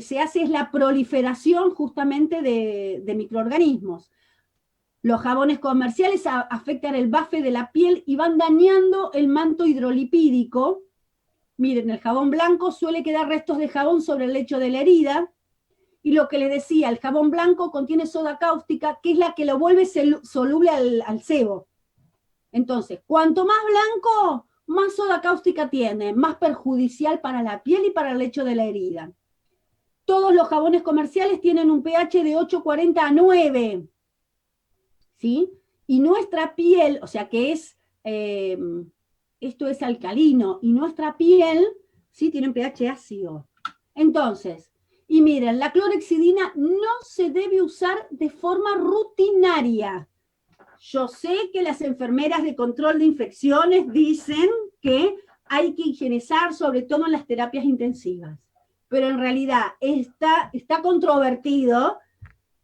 se hace es la proliferación justamente de microorganismos. Los jabones comerciales afectan el bafe de la piel y van dañando el manto hidrolipídico. Miren, el jabón blanco suele quedar restos de jabón sobre el lecho de la herida, y lo que les decía, el jabón blanco contiene soda cáustica, que es la que lo vuelve soluble al sebo. Entonces, cuanto más blanco, más soda cáustica tiene, más perjudicial para la piel y para el lecho de la herida. Todos los jabones comerciales tienen un pH de 8,40 a 9, ¿sí? Y nuestra piel, o sea que esto es alcalino, y nuestra piel, ¿sí?, tiene un pH ácido. Entonces, y miren, la clorhexidina no se debe usar de forma rutinaria. Yo sé que las enfermeras de control de infecciones dicen que hay que higienizar, sobre todo en las terapias intensivas, pero en realidad está controvertido,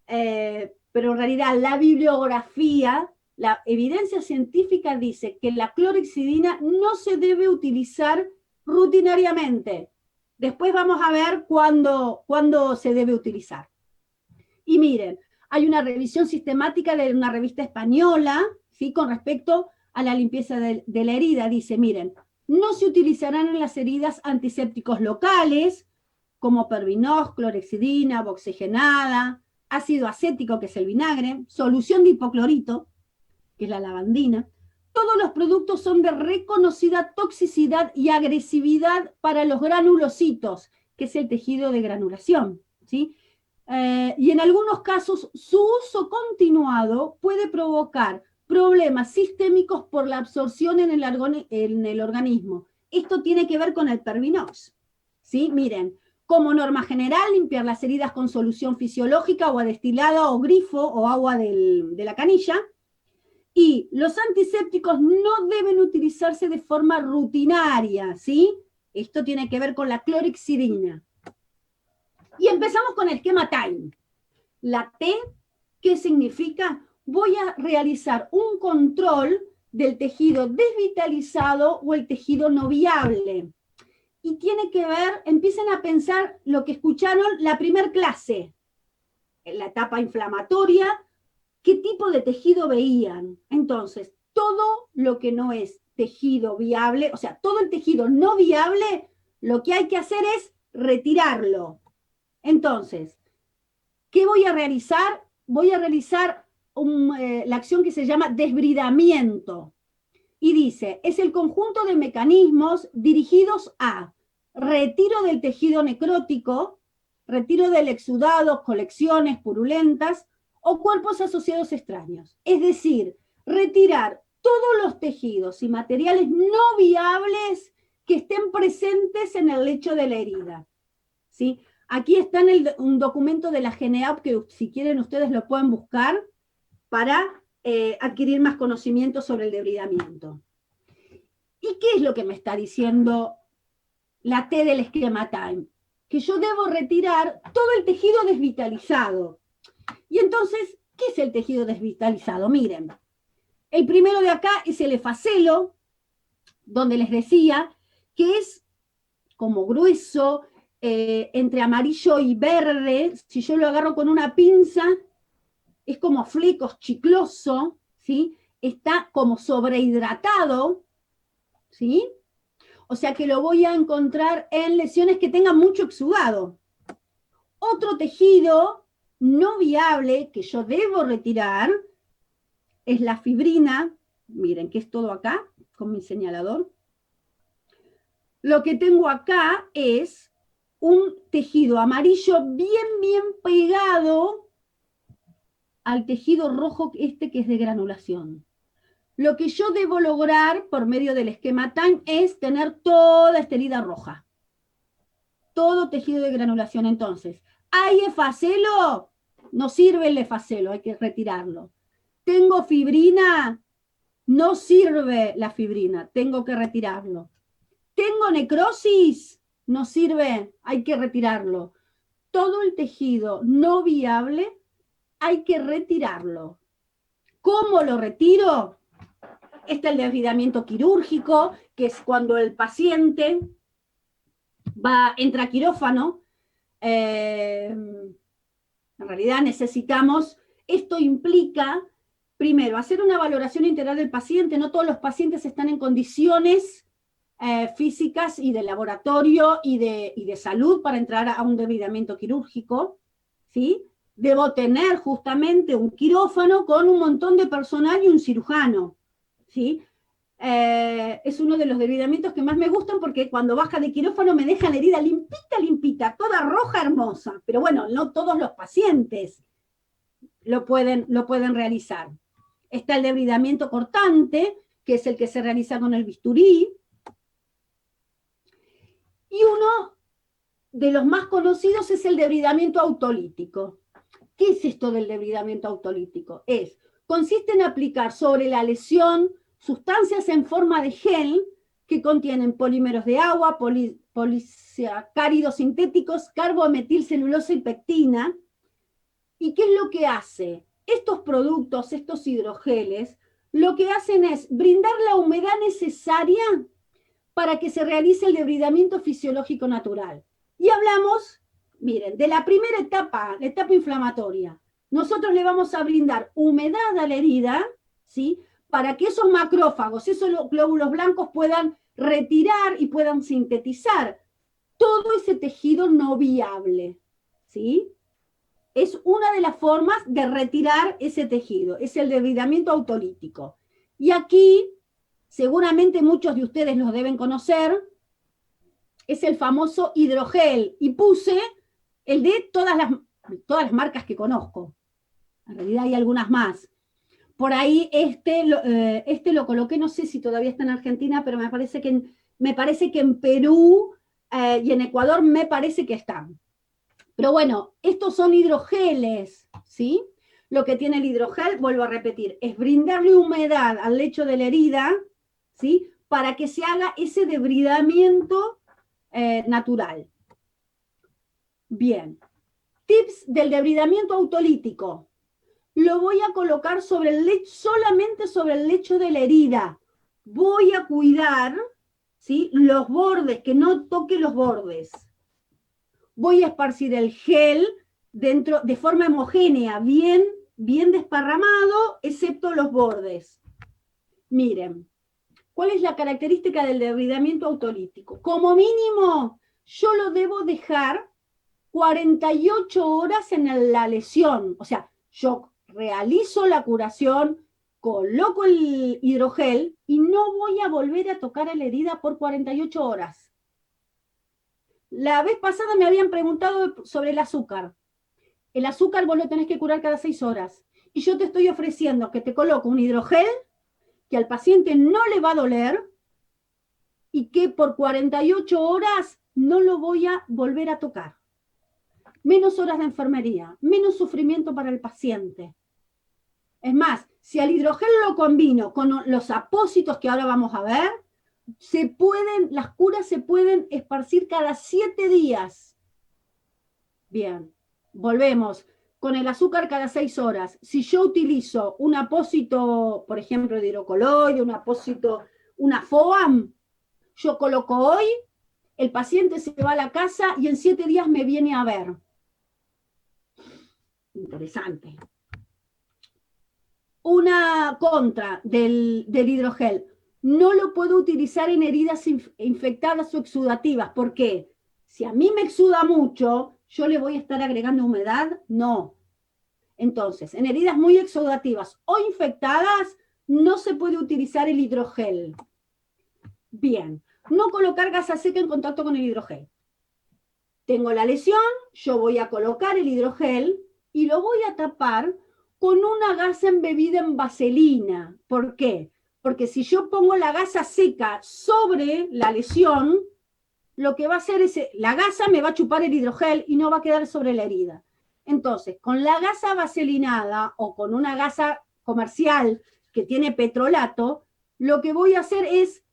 pero en realidad la bibliografía, la evidencia científica dice que la clorhexidina no se debe utilizar rutinariamente. Después vamos a ver cuándo se debe utilizar. Y miren, hay una revisión sistemática de una revista española, ¿sí?, con respecto a la limpieza de la herida. Dice, miren, no se utilizarán en las heridas antisépticos locales, como Pervinós, clorhexidina, oxigenada, ácido acético, que es el vinagre, solución de hipoclorito, que es la lavandina. Todos los productos son de reconocida toxicidad y agresividad para los granulocitos, que es el tejido de granulación, ¿sí? Y en algunos casos su uso continuado puede provocar problemas sistémicos por la absorción en el organismo. Esto tiene que ver con el Pervinox, ¿sí? Miren, como norma general, limpiar las heridas con solución fisiológica, agua destilada o grifo o agua de la canilla. Y los antisépticos no deben utilizarse de forma rutinaria, ¿sí? Esto tiene que ver con la clorexidina. Y empezamos con el esquema TIME. La T, ¿qué significa? Voy a realizar un control del tejido desvitalizado o el tejido no viable. Y tiene que ver, empiecen a pensar lo que escucharon la primer clase, en la etapa inflamatoria, qué tipo de tejido veían. Entonces, todo lo que no es tejido viable, o sea, todo el tejido no viable, lo que hay que hacer es retirarlo. Entonces, ¿qué voy a realizar? Voy a realizar la acción que se llama desbridamiento. Y dice, es el conjunto de mecanismos dirigidos a retiro del tejido necrótico, retiro del exudado, colecciones purulentas o cuerpos asociados extraños. Es decir, retirar todos los tejidos y materiales no viables que estén presentes en el lecho de la herida. ¿Sí? Aquí está un documento de la GENEAP que si quieren ustedes lo pueden buscar para adquirir más conocimiento sobre el debridamiento. ¿Y qué es lo que me está diciendo la T del esquema TIME? Que yo debo retirar todo el tejido desvitalizado. Y entonces, ¿qué es el tejido desvitalizado? Miren, el primero de acá es el efacelo, donde les decía que es como grueso, entre amarillo y verde. Si yo lo agarro con una pinza, es como flecos, chicloso, ¿sí? Está como sobrehidratado, ¿sí? O sea que lo voy a encontrar en lesiones que tengan mucho exudado. Otro tejido no viable que yo debo retirar es la fibrina. Miren que es todo acá, con mi señalador. Lo que tengo acá es un tejido amarillo bien pegado al tejido rojo que es de granulación. Lo que yo debo lograr por medio del esquema TIME es tener toda esta herida roja. Todo tejido de granulación. Entonces, ¿hay efacelo? No sirve el efacelo, hay que retirarlo. ¿Tengo fibrina? No sirve la fibrina, tengo que retirarlo. ¿Tengo necrosis? No sirve, hay que retirarlo. Todo el tejido no viable hay que retirarlo. ¿Cómo lo retiro? Está el desbridamiento quirúrgico, que es cuando el paciente entra a quirófano. En realidad necesitamos, esto implica, primero, hacer una valoración integral del paciente. No todos los pacientes están en condiciones físicas y de laboratorio y de salud para entrar a un desbridamiento quirúrgico, ¿sí? Debo tener justamente un quirófano con un montón de personal y un cirujano, ¿sí? Es uno de los desbridamientos que más me gustan porque cuando baja de quirófano me deja la herida limpita, toda roja, hermosa. Pero bueno, no todos los pacientes lo pueden realizar. Está el debridamiento cortante, que es el que se realiza con el bisturí. Y uno de los más conocidos es el debridamiento autolítico. ¿Qué es esto del debridamiento autolítico? Consiste en aplicar sobre la lesión sustancias en forma de gel que contienen polímeros de agua, polisacáridos sintéticos, carbometilcelulosa y pectina. ¿Y qué es lo que hace? Estos productos, estos hidrogeles, lo que hacen es brindar la humedad necesaria para que se realice el debridamiento fisiológico natural. Y hablamos, miren, de la primera etapa, la etapa inflamatoria. Nosotros le vamos a brindar humedad a la herida, ¿sí? Para que esos macrófagos, esos glóbulos blancos puedan retirar y puedan sintetizar todo ese tejido no viable, ¿sí? Es una de las formas de retirar ese tejido, es el debridamiento autolítico. Y aquí, seguramente muchos de ustedes los deben conocer, es el famoso hidrogel. Y puse el de todas las marcas que conozco. En realidad hay algunas más. Por ahí este lo coloqué, no sé si todavía está en Argentina, pero me parece que en Perú y en Ecuador me parece que están. Pero bueno, estos son hidrogeles, ¿sí? Lo que tiene el hidrogel, vuelvo a repetir, es brindarle humedad al lecho de la herida, ¿sí? Para que se haga ese debridamiento natural. Bien. Tips del debridamiento autolítico. Lo voy a colocar sobre el lecho, solamente sobre el lecho de la herida. Voy a cuidar, ¿sí?, los bordes, que no toque los bordes. Voy a esparcir el gel dentro, de forma homogénea, bien desparramado, excepto los bordes. Miren, ¿cuál es la característica del debridamiento autolítico? Como mínimo, yo lo debo dejar 48 horas en la lesión. O sea, yo realizo la curación, coloco el hidrogel y no voy a volver a tocar la herida por 48 horas. La vez pasada me habían preguntado sobre el azúcar. El azúcar vos lo tenés que curar cada 6 horas. Y yo te estoy ofreciendo que te coloco un hidrogel que al paciente no le va a doler y que por 48 horas no lo voy a volver a tocar. Menos horas de enfermería, menos sufrimiento para el paciente. Es más, si al hidrogel lo combino con los apósitos que ahora vamos a ver, las curas se pueden esparcir cada 7 días. Bien, volvemos. Con el azúcar cada 6 horas. Si yo utilizo un apósito, por ejemplo, de hidrocoloide, un apósito, una FOAM, yo coloco hoy, el paciente se va a la casa y en 7 días me viene a ver. Interesante. Una contra del hidrogel. No lo puedo utilizar en heridas infectadas o exudativas. ¿Por qué? Si a mí me exuda mucho, ¿yo le voy a estar agregando humedad? No. Entonces, en heridas muy exudativas o infectadas, no se puede utilizar el hidrogel. Bien. No colocar gasa seca en contacto con el hidrogel. Tengo la lesión, yo voy a colocar el hidrogel y lo voy a tapar con una gasa embebida en vaselina. ¿Por qué? Porque si yo pongo la gasa seca sobre la lesión, lo que va a hacer es, la gasa me va a chupar el hidrogel y no va a quedar sobre la herida. Entonces, con la gasa vaselinada o con una gasa comercial que tiene petrolato, lo que voy a hacer es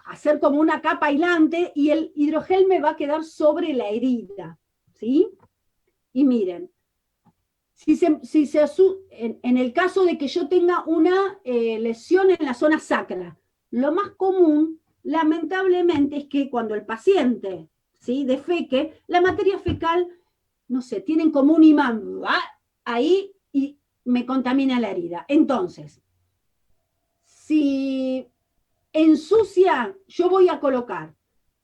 hacer como una capa aislante y el hidrogel me va a quedar sobre la herida, ¿sí? Y miren, en el caso de que yo tenga una lesión en la zona sacra, lo más común, lamentablemente, es que cuando el paciente, ¿sí?, defeque, la materia fecal, no sé, tienen como un imán, ¿va?, ahí y me contamina la herida. Entonces, si ensucia, yo voy a colocar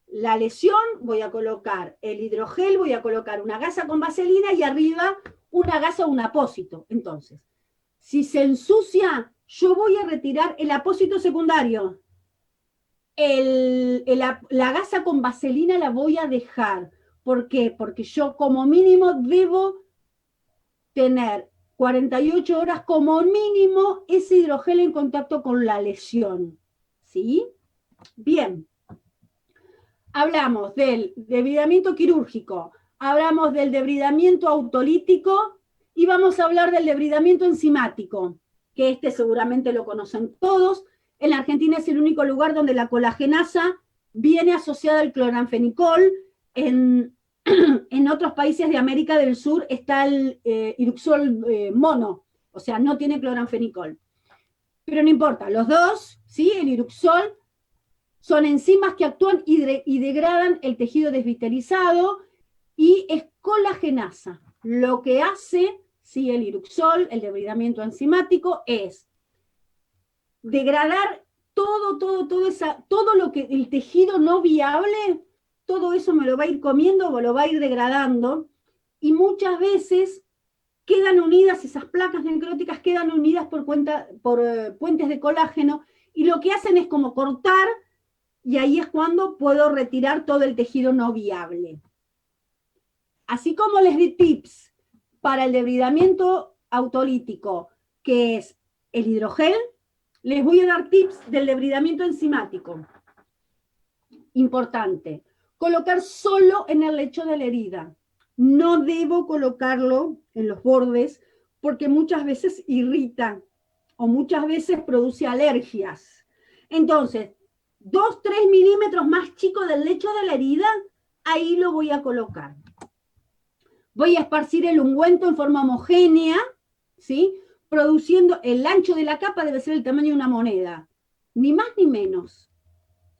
la lesión, voy a colocar el hidrogel, voy a colocar una gasa con vaselina y arriba una gasa o un apósito. Entonces, si se ensucia, yo voy a retirar el apósito secundario. La gasa con vaselina la voy a dejar. ¿Por qué? Porque yo como mínimo debo tener 48 horas como mínimo ese hidrogel en contacto con la lesión. ¿Sí? Bien. Hablamos del debridamiento quirúrgico, hablamos del debridamiento autolítico y vamos a hablar del debridamiento enzimático, que seguramente lo conocen todos. En la Argentina es el único lugar donde la colagenasa viene asociada al cloranfenicol. En otros países de América del Sur está el Iruxol mono, o sea, no tiene cloranfenicol. Pero no importa, los dos, ¿sí?, el Iruxol, son enzimas que actúan y degradan el tejido desvitalizado y es colagenasa. Lo que hace, sí, el Iruxol, el debridamiento enzimático, es degradar todo lo que el tejido no viable, todo eso me lo va a ir comiendo o lo va a ir degradando y muchas veces quedan unidas, esas placas necróticas quedan unidas por puentes de colágeno y lo que hacen es como cortar y ahí es cuando puedo retirar todo el tejido no viable. así como les di tips para el debridamiento autolítico, que es el hidrogel, les voy a dar tips del debridamiento enzimático. Importante, colocar solo en el lecho de la herida. No debo colocarlo en los bordes porque muchas veces irrita o muchas veces produce alergias. Entonces, 2-3 milímetros más chico del lecho de la herida, ahí lo voy a colocar. Voy a esparcir el ungüento en forma homogénea, ¿sí? Produciendo el ancho de la capa debe ser el tamaño de una moneda, ni más ni menos,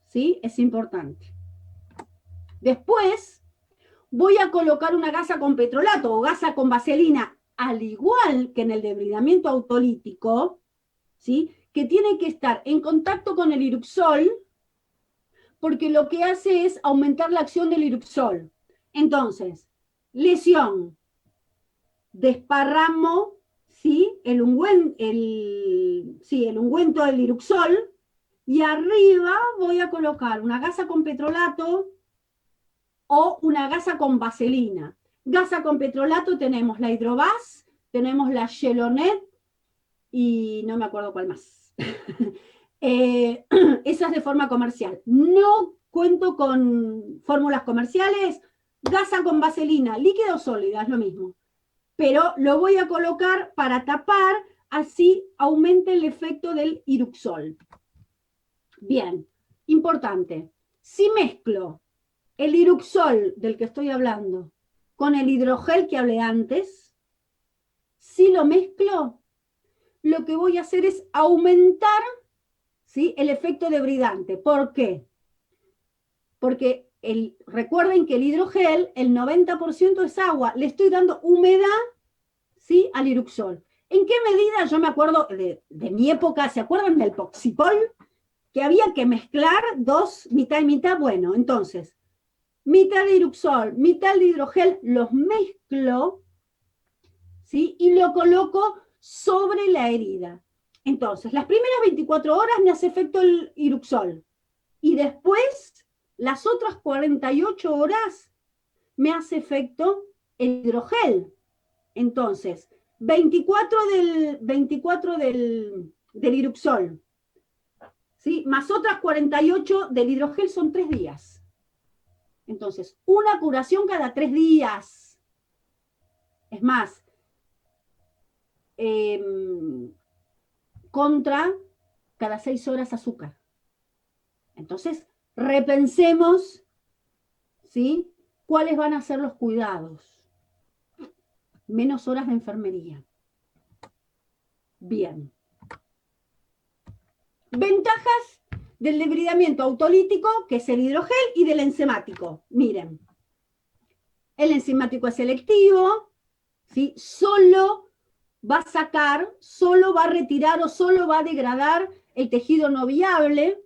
¿sí? Es importante. Después voy a colocar una gasa con petrolato o gasa con vaselina, al igual que en el debridamiento autolítico, ¿sí? Que tiene que estar en contacto con el Iruxol, porque lo que hace es aumentar la acción del Iruxol. Entonces, lesión, desparramo, ¿sí? El ungüento del Iruxol, y arriba voy a colocar una gasa con petrolato o una gasa con vaselina. Gasa con petrolato tenemos la Hidrovas, tenemos la Gelonet y no me acuerdo cuál más. Esas de forma comercial. No cuento con fórmulas comerciales. Gasa con vaselina, líquido o sólida, es lo mismo. Pero lo voy a colocar para tapar, así aumenta el efecto del Iruxol. Bien, importante. Si mezclo el Iruxol del que estoy hablando con el hidrogel que hablé antes, si lo mezclo, lo que voy a hacer es aumentar, ¿sí?, el efecto debridante. ¿Por qué? Porque recuerden que el hidrogel, el 90% es agua. Le estoy dando humedad, ¿sí?, al Iruxol. ¿En qué medida? Yo me acuerdo de mi época, ¿se acuerdan del Poxipol? Que había que mezclar dos, mitad y mitad. Bueno, entonces, mitad de Iruxol, mitad de hidrogel, los mezclo, ¿sí?, y lo coloco sobre la herida. Entonces, las primeras 24 horas me hace efecto el Iruxol. Y después, las otras 48 horas, me hace efecto el hidrogel. Entonces, 24 del Iruxol, ¿sí?, más otras 48 del hidrogel, son 3 días. Entonces, una curación cada 3 días. Es más, contra cada 6 horas azúcar. Entonces, repensemos, ¿sí?, cuáles van a ser los cuidados. Menos horas de enfermería. Bien. Ventajas del debridamiento autolítico, que es el hidrogel, y del enzimático. Miren, el enzimático es selectivo, ¿sí?, solo va a sacar, solo va a retirar o solo va a degradar el tejido no viable.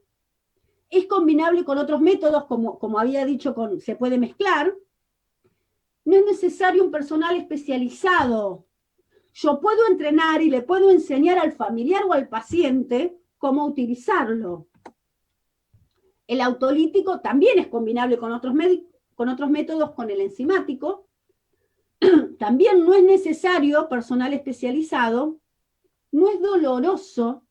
Es combinable con otros métodos, como había dicho, se puede mezclar. No es necesario un personal especializado. Yo puedo entrenar y le puedo enseñar al familiar o al paciente cómo utilizarlo. El autolítico también es combinable con otros métodos, con el enzimático. También no es necesario personal especializado. No es doloroso.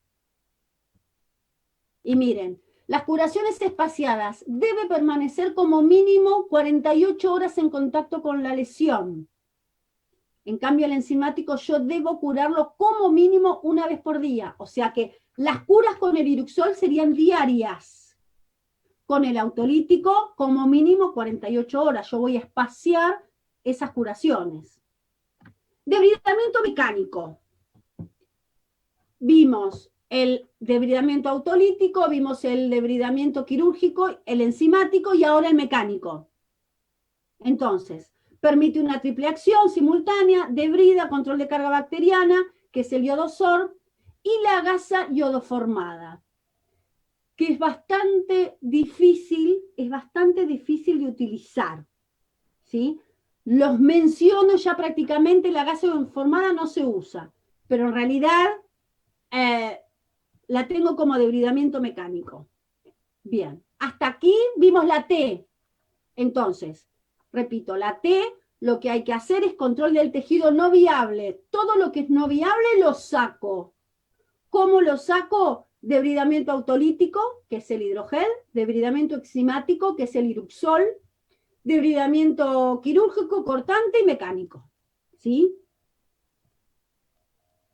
Y miren, las curaciones espaciadas deben permanecer como mínimo 48 horas en contacto con la lesión. En cambio, el enzimático yo debo curarlo como mínimo una vez por día. O sea que las curas con el Iruxol serían diarias. Con el autolítico, como mínimo 48 horas. Yo voy a espaciar esas curaciones. Debridamiento mecánico. Vimos el debridamiento autolítico, vimos el debridamiento quirúrgico, el enzimático y ahora el mecánico. Entonces, permite una triple acción simultánea, debrida, control de carga bacteriana, que es el iodosorb, y la gasa iodoformada, que es bastante difícil de utilizar, ¿sí? Los menciono ya prácticamente, la gasa iodoformada no se usa, pero en realidad la tengo como debridamiento mecánico. Bien, hasta aquí vimos la T. Entonces, repito, la T lo que hay que hacer es control del tejido no viable. Todo lo que es no viable lo saco. ¿Cómo lo saco? Debridamiento autolítico, que es el hidrogel, debridamiento enzimático, que es el iruxol, debridamiento quirúrgico, cortante y mecánico. ¿Sí?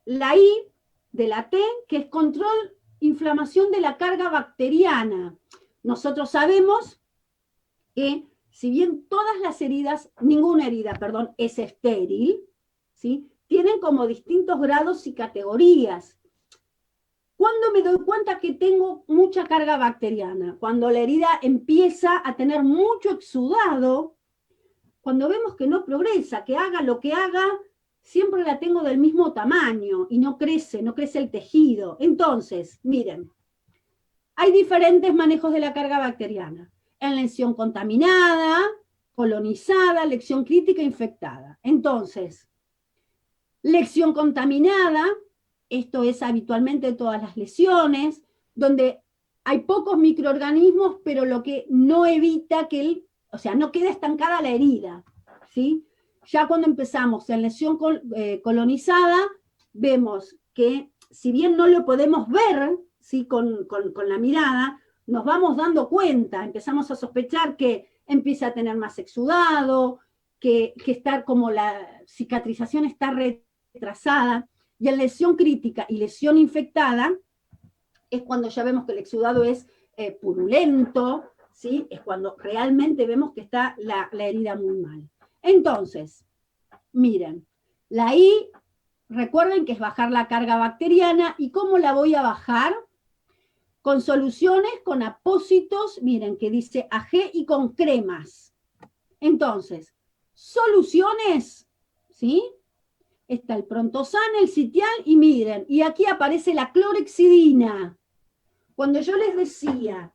La I de la T, que es control, inflamación de la carga bacteriana. Nosotros sabemos que si bien todas las heridas, ninguna herida, perdón, es estéril, ¿sí? Tienen como distintos grados y categorías. ¿Cuándo me doy cuenta que tengo mucha carga bacteriana? Cuando la herida empieza a tener mucho exudado, cuando vemos que no progresa, que haga lo que haga, siempre la tengo del mismo tamaño y no crece el tejido. Entonces, miren, hay diferentes manejos de la carga bacteriana. En lesión contaminada, colonizada, lesión crítica, infectada. Entonces, lesión contaminada, esto es habitualmente todas las lesiones, donde hay pocos microorganismos, pero lo que no evita que no queda estancada la herida, ¿sí? Ya cuando empezamos en lesión colonizada, vemos que si bien no lo podemos ver, ¿sí? con la mirada, nos vamos dando cuenta, empezamos a sospechar que empieza a tener más exudado, que está como la cicatrización está retrasada, y en lesión crítica y lesión infectada es cuando ya vemos que el exudado es purulento, ¿sí? Es cuando realmente vemos que está la herida muy mal. Entonces, miren, la I, recuerden que es bajar la carga bacteriana. ¿Y cómo la voy a bajar? Con soluciones, con apósitos, miren, que dice AG, y con cremas. Entonces, soluciones, ¿sí? Está el Prontosan, el Sitial, y miren, y aquí aparece la clorhexidina. Cuando yo les decía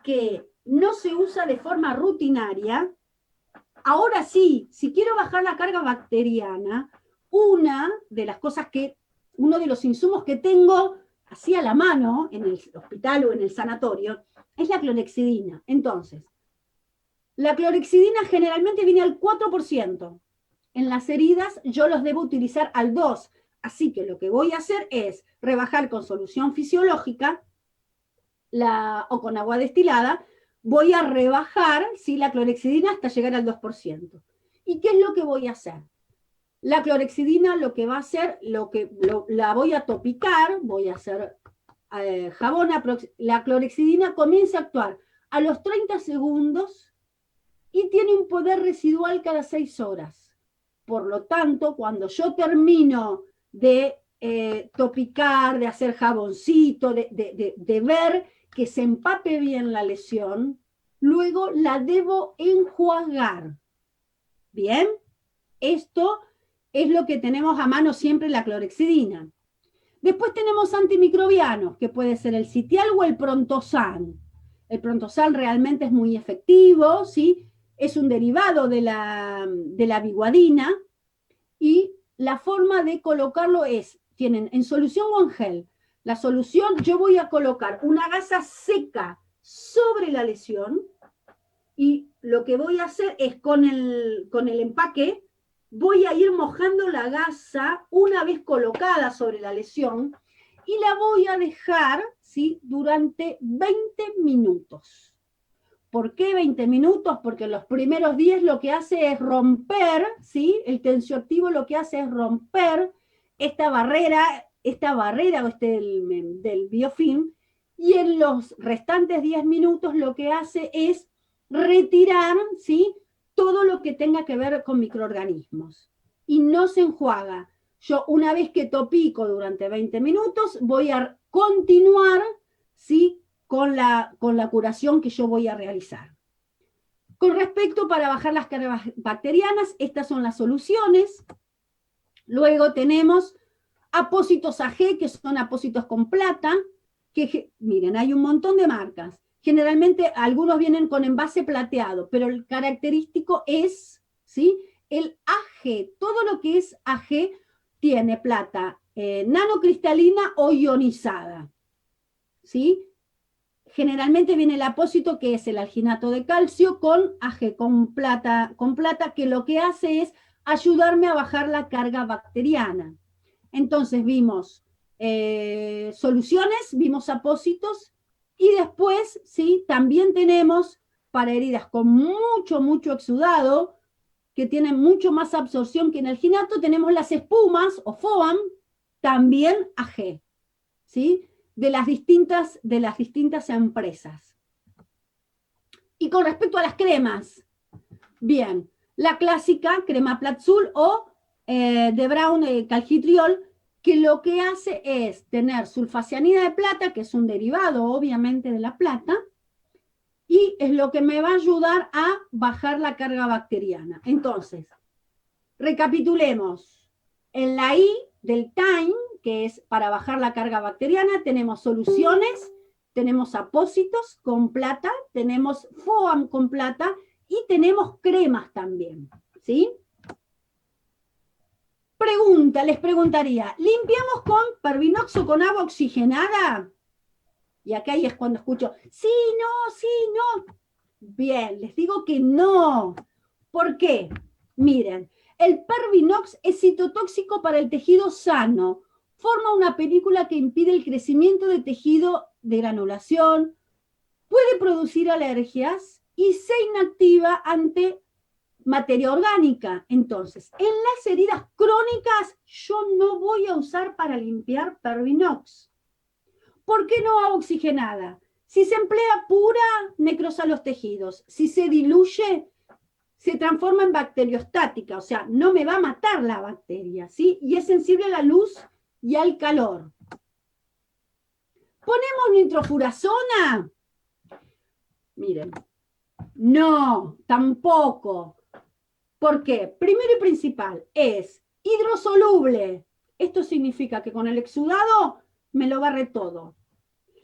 que no se usa de forma rutinaria, ahora sí, si quiero bajar la carga bacteriana, una de las cosas uno de los insumos que tengo así a la mano en el hospital o en el sanatorio es la clorhexidina. Entonces, la clorhexidina generalmente viene al 4%. En las heridas yo los debo utilizar al 2%. Así que lo que voy a hacer es rebajar con solución fisiológica o con agua destilada, voy a rebajar, ¿sí?, la clorhexidina hasta llegar al 2%. ¿Y qué es lo que voy a hacer? La clorhexidina lo que va a hacer, la voy a topicar, voy a hacer jabón, la clorhexidina comienza a actuar a los 30 segundos y tiene un poder residual cada 6 horas. Por lo tanto, cuando yo termino de topicar, de hacer jaboncito, de ver que se empape bien la lesión, luego la debo enjuagar. ¿Bien? Esto es lo que tenemos a mano siempre, la clorhexidina. Después tenemos antimicrobianos, que puede ser el Sitial o el Prontosan. El Prontosan realmente es muy efectivo, ¿sí? Es un derivado de la biguadina, y la forma de colocarlo tienen en solución o en gel. La solución, yo voy a colocar una gasa seca sobre la lesión, y lo que voy a hacer es con el empaque, voy a ir mojando la gasa una vez colocada sobre la lesión, y la voy a dejar, ¿sí?, durante 20 minutos. ¿Por qué 20 minutos? Porque los primeros 10 lo que hace es romper, ¿sí? El tensioactivo lo que hace es romper esta barrera del biofilm, y en los restantes 10 minutos lo que hace es retirar, ¿sí?, todo lo que tenga que ver con microorganismos. Y no se enjuaga. Yo, una vez que topico durante 20 minutos, voy a continuar, ¿sí?, con la curación que yo voy a realizar. Con respecto para bajar las cargas bacterianas, estas son las soluciones. Luego tenemos apósitos AG, que son apósitos con plata, que miren, hay un montón de marcas. Generalmente algunos vienen con envase plateado, pero el característico es, ¿sí?, el AG. Todo lo que es AG tiene plata nanocristalina o ionizada, ¿sí? generalmente viene el apósito, que es el alginato de calcio, con AG, con plata, que lo que hace es ayudarme a bajar la carga bacteriana. Entonces vimos soluciones, vimos apósitos, y después, ¿sí? También tenemos para heridas con mucho exudado, que tienen mucho más absorción que en el alginato, tenemos las espumas, o FOAM, también AG, ¿sí? De las distintas empresas. Y con respecto a las cremas, bien, la clásica crema Platzul o de Brown calcitriol, que lo que hace es tener sulfacianida de plata, que es un derivado obviamente de la plata, y es lo que me va a ayudar a bajar la carga bacteriana. Entonces, recapitulemos. En la I del time, que es para bajar la carga bacteriana, tenemos soluciones, tenemos apósitos con plata, tenemos FOAM con plata y tenemos cremas también, ¿sí? Pregunta, les preguntaría, ¿limpiamos con Pervinox o con agua oxigenada? Y acá ahí es cuando escucho, sí, no. Bien, les digo que no. ¿Por qué? Miren, el Pervinox es citotóxico para el tejido sano. Forma una película que impide el crecimiento de tejido de granulación, puede producir alergias y se inactiva ante materia orgánica. Entonces, en las heridas crónicas yo no voy a usar para limpiar Pervinox. ¿Por qué no agua oxigenada? Si se emplea pura, necrosa los tejidos. Si se diluye, se transforma en bacteriostática, o sea, no me va a matar la bacteria, ¿sí? Y es sensible a la luz y al calor. ¿Ponemos nitrofurazona? Miren, no, tampoco. ¿Por qué? Primero y principal, es hidrosoluble. Esto significa que con el exudado me lo barre todo.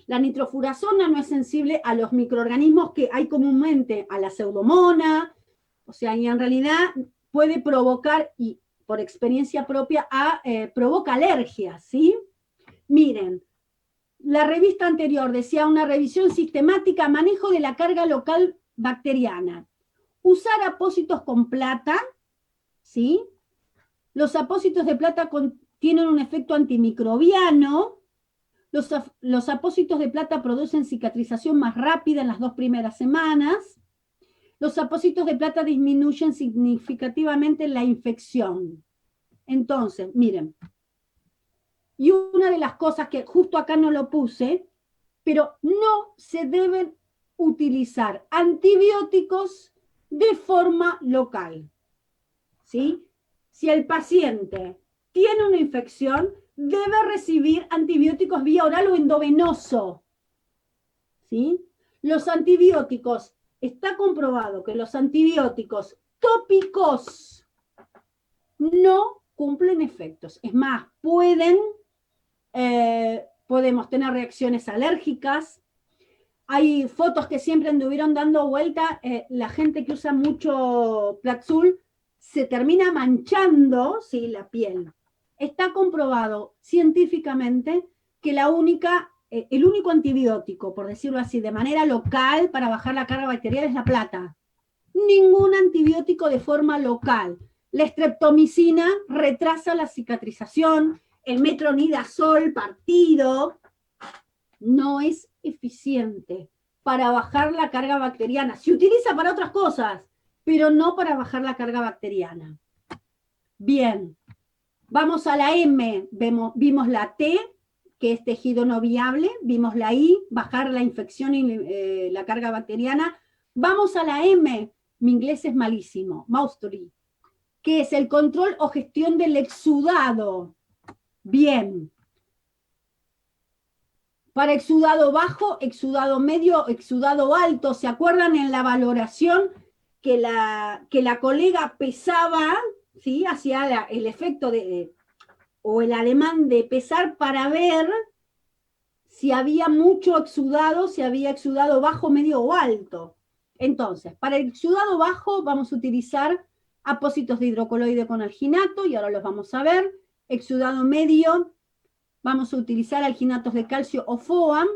La nitrofurazona no es sensible a los microorganismos que hay comúnmente, a la pseudomonas, o sea, y en realidad puede provocar, y por experiencia propia, provoca alergias, ¿sí? Miren, la revista anterior decía una revisión sistemática, manejo de la carga local bacteriana. Usar apósitos con plata, ¿sí? Los apósitos de plata tienen un efecto antimicrobiano. Los apósitos de plata producen cicatrización más rápida en las 2 primeras semanas. Los apósitos de plata disminuyen significativamente la infección. Entonces, miren, y una de las cosas que justo acá no lo puse, pero no se deben utilizar antibióticos de forma local, ¿sí? Si el paciente tiene una infección, debe recibir antibióticos vía oral o endovenoso, ¿sí? Los antibióticos, está comprobado que los antibióticos tópicos no cumplen efectos. Es más, podemos tener reacciones alérgicas. Hay fotos que siempre anduvieron dando vuelta, la gente que usa mucho Platzul se termina manchando, ¿sí?, la piel. Está comprobado científicamente que el único antibiótico, por decirlo así, de manera local para bajar la carga bacteriana es la plata. Ningún antibiótico de forma local. La streptomicina retrasa la cicatrización, el metronidazol partido no es eficiente para bajar la carga bacteriana. Se utiliza para otras cosas, pero no para bajar la carga bacteriana. Bien, vamos a la M, vimos la T, que es tejido no viable, vimos la I, bajar la infección y la carga bacteriana. Vamos a la M, mi inglés es malísimo, Mastery, que es el control o gestión del exudado. Bien. Para exudado bajo, exudado medio, exudado alto, ¿se acuerdan en la valoración que la colega pesaba, ¿sí?, hacía el efecto o el ademán de pesar para ver si había mucho exudado, si había exudado bajo, medio o alto? Entonces, para el exudado bajo vamos a utilizar apósitos de hidrocoloide con alginato, y ahora los vamos a ver. Exudado medio, vamos a utilizar alginatos de calcio o FOAM,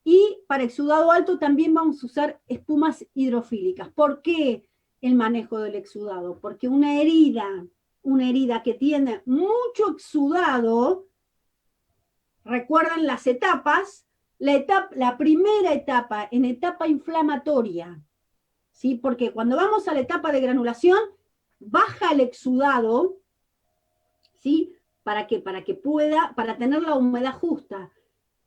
Y para exudado alto también vamos a usar espumas hidrofílicas. ¿Por qué el manejo del exudado? Porque una herida que tiene mucho exudado, recuerdan las etapas, la primera etapa, en etapa inflamatoria, ¿sí? Porque cuando vamos a la etapa de granulación, baja el exudado, ¿sí? Para tener la humedad justa.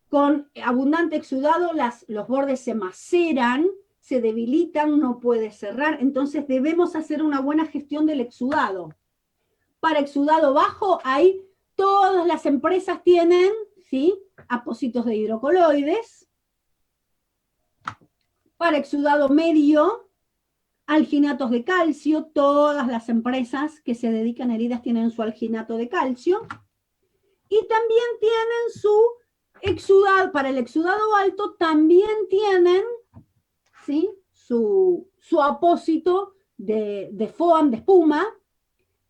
Con abundante exudado, los bordes se maceran, se debilitan, no puede cerrar, entonces debemos hacer una buena gestión del exudado. Para exudado bajo, todas las empresas tienen, ¿sí?, apósitos de hidrocoloides. Para exudado medio, alginatos de calcio, todas las empresas que se dedican a heridas tienen su alginato de calcio. Y también tienen su exudado, para el exudado alto también tienen, ¿sí?, su apósito de foam, de espuma,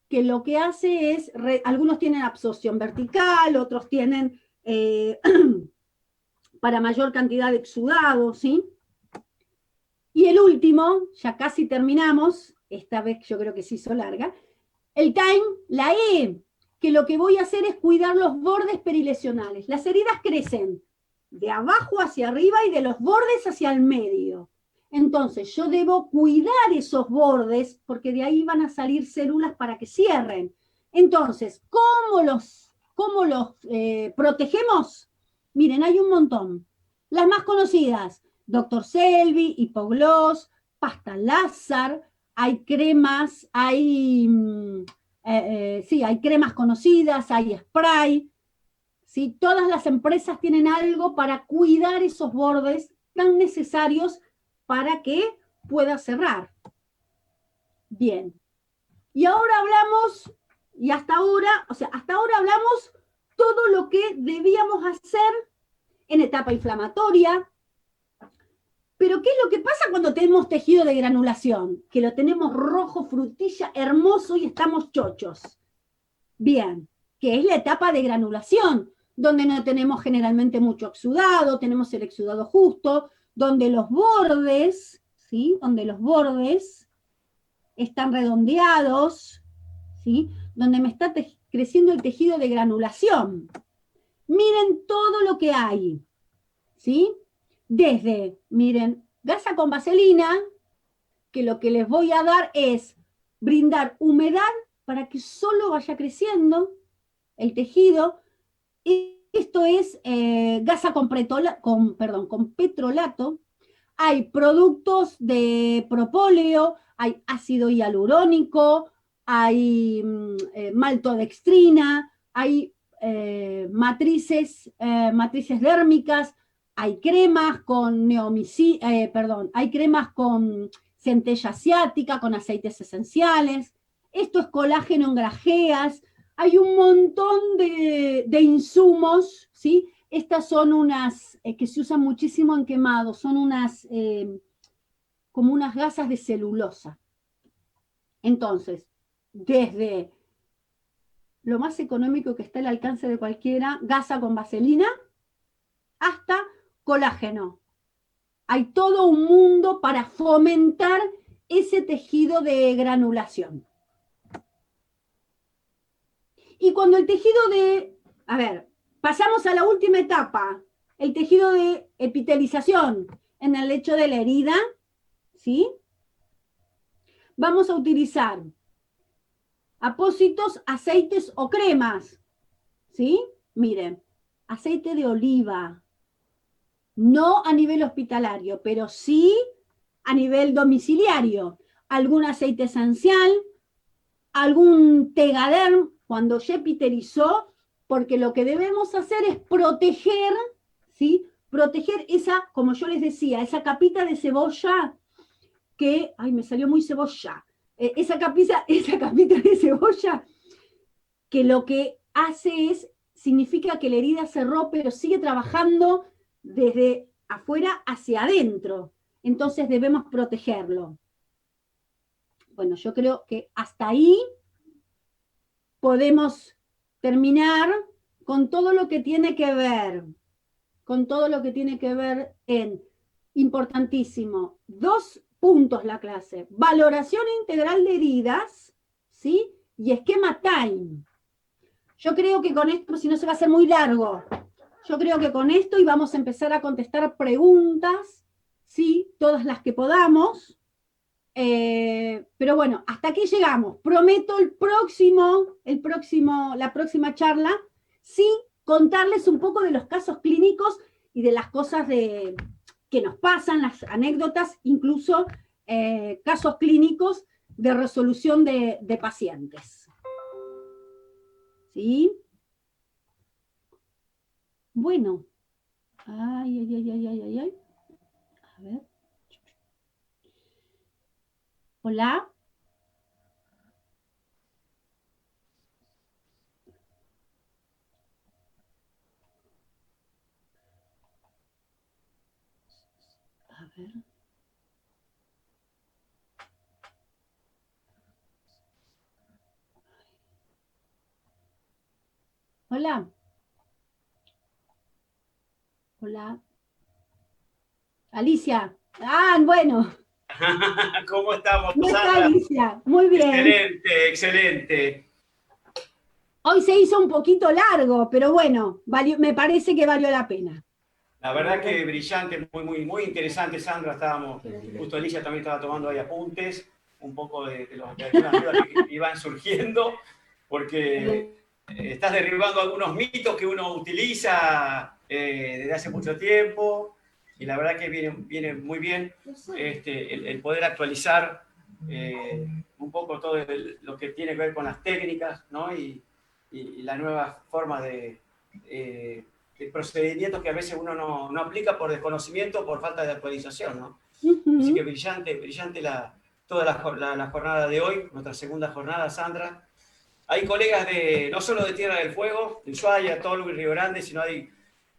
que lo que hace es, algunos tienen absorción vertical, otros tienen para mayor cantidad de exudado, ¿sí? Y el último, ya casi terminamos, esta vez yo creo que se hizo larga, el time, la E, que lo que voy a hacer es cuidar los bordes perilesionales. Las heridas crecen de abajo hacia arriba y de los bordes hacia el medio. Entonces yo debo cuidar esos bordes porque de ahí van a salir células para que cierren. Entonces, ¿cómo los protegemos? Miren, hay un montón. Las más conocidas, Dr. Selby, Hipogloss, pasta Lázar, hay cremas, hay cremas conocidas, hay spray, ¿sí? Todas las empresas tienen algo para cuidar esos bordes tan necesarios para que pueda cerrar. Bien. Y ahora hablamos, y hasta ahora hablamos todo lo que debíamos hacer en etapa inflamatoria. Pero ¿qué es lo que pasa cuando tenemos tejido de granulación? Que lo tenemos rojo, frutilla, hermoso y estamos chochos. Bien, que es la etapa de granulación, donde no tenemos generalmente mucho exudado, tenemos el exudado justo, donde los bordes, ¿sí?, donde los bordes están redondeados, ¿sí?, donde me está creciendo el tejido de granulación. Miren todo lo que hay, ¿sí? Desde, miren, gasa con vaselina, que lo que les voy a dar es brindar humedad para que solo vaya creciendo el tejido. Y esto es gasa con petrolato. Hay productos de propóleo, hay ácido hialurónico, hay maltodextrina, hay matrices dérmicas, hay cremas con hay cremas con centella asiática, con aceites esenciales. Esto es colágeno en grajeas. Hay un montón de insumos, ¿sí? Estas son unas que se usan muchísimo en quemados, son unas como unas gasas de celulosa. Entonces, desde lo más económico que está al alcance de cualquiera, gasa con vaselina, hasta colágeno. Hay todo un mundo para fomentar ese tejido de granulación. Y cuando el tejido pasamos a la última etapa, el tejido de epitelización en el lecho de la herida, ¿sí? Vamos a utilizar apósitos, aceites o cremas, ¿sí? Miren, aceite de oliva, no a nivel hospitalario, pero sí a nivel domiciliario. Algún aceite esencial, algún Tegaderm, cuando ya epitelizó, porque lo que debemos hacer es proteger, ¿sí? Proteger esa, como yo les decía, esa capita de cebolla que, ay, me salió muy cebolla, esa capita de cebolla que lo que hace significa que la herida cerró, pero sigue trabajando desde afuera hacia adentro. Entonces debemos protegerlo. Bueno, yo creo que hasta ahí podemos terminar con todo lo que tiene que ver con todo lo que tiene que ver en, importantísimo, 2 puntos la clase, valoración integral de heridas, ¿sí? Y esquema time. Yo creo que con esto, si no se va a hacer muy largo, yo creo que con esto y vamos a empezar a contestar preguntas, ¿sí? Todas las que podamos. Pero bueno, hasta aquí llegamos. Prometo la próxima charla, sí, contarles un poco de los casos clínicos y de las cosas que nos pasan, las anécdotas, incluso casos clínicos de resolución de pacientes. ¿Sí? Bueno. Ay. A ver. Hola. A ver. Hola. Hola. Alicia. Ah, bueno. ¿Cómo estamos, ¿Cómo está Sandra? Alicia? Muy bien. Excelente, excelente. Hoy se hizo un poquito largo, pero bueno, me parece que valió la pena. La verdad que brillante, muy interesante, Sandra. Justo Alicia también estaba tomando ahí apuntes, un poco de algunas dudas que iban surgiendo, porque estás derribando algunos mitos que uno utiliza desde hace mucho tiempo, y la verdad que viene muy bien el poder actualizar un poco todo lo que tiene que ver con las técnicas, ¿no? y las nuevas formas de procedimientos que a veces uno no aplica por desconocimiento o por falta de actualización, ¿no? Así que brillante toda la jornada de hoy, nuestra segunda jornada, Sandra. Hay colegas no solo de Tierra del Fuego, de Ushuaia, Tolú y Río Grande, sino hay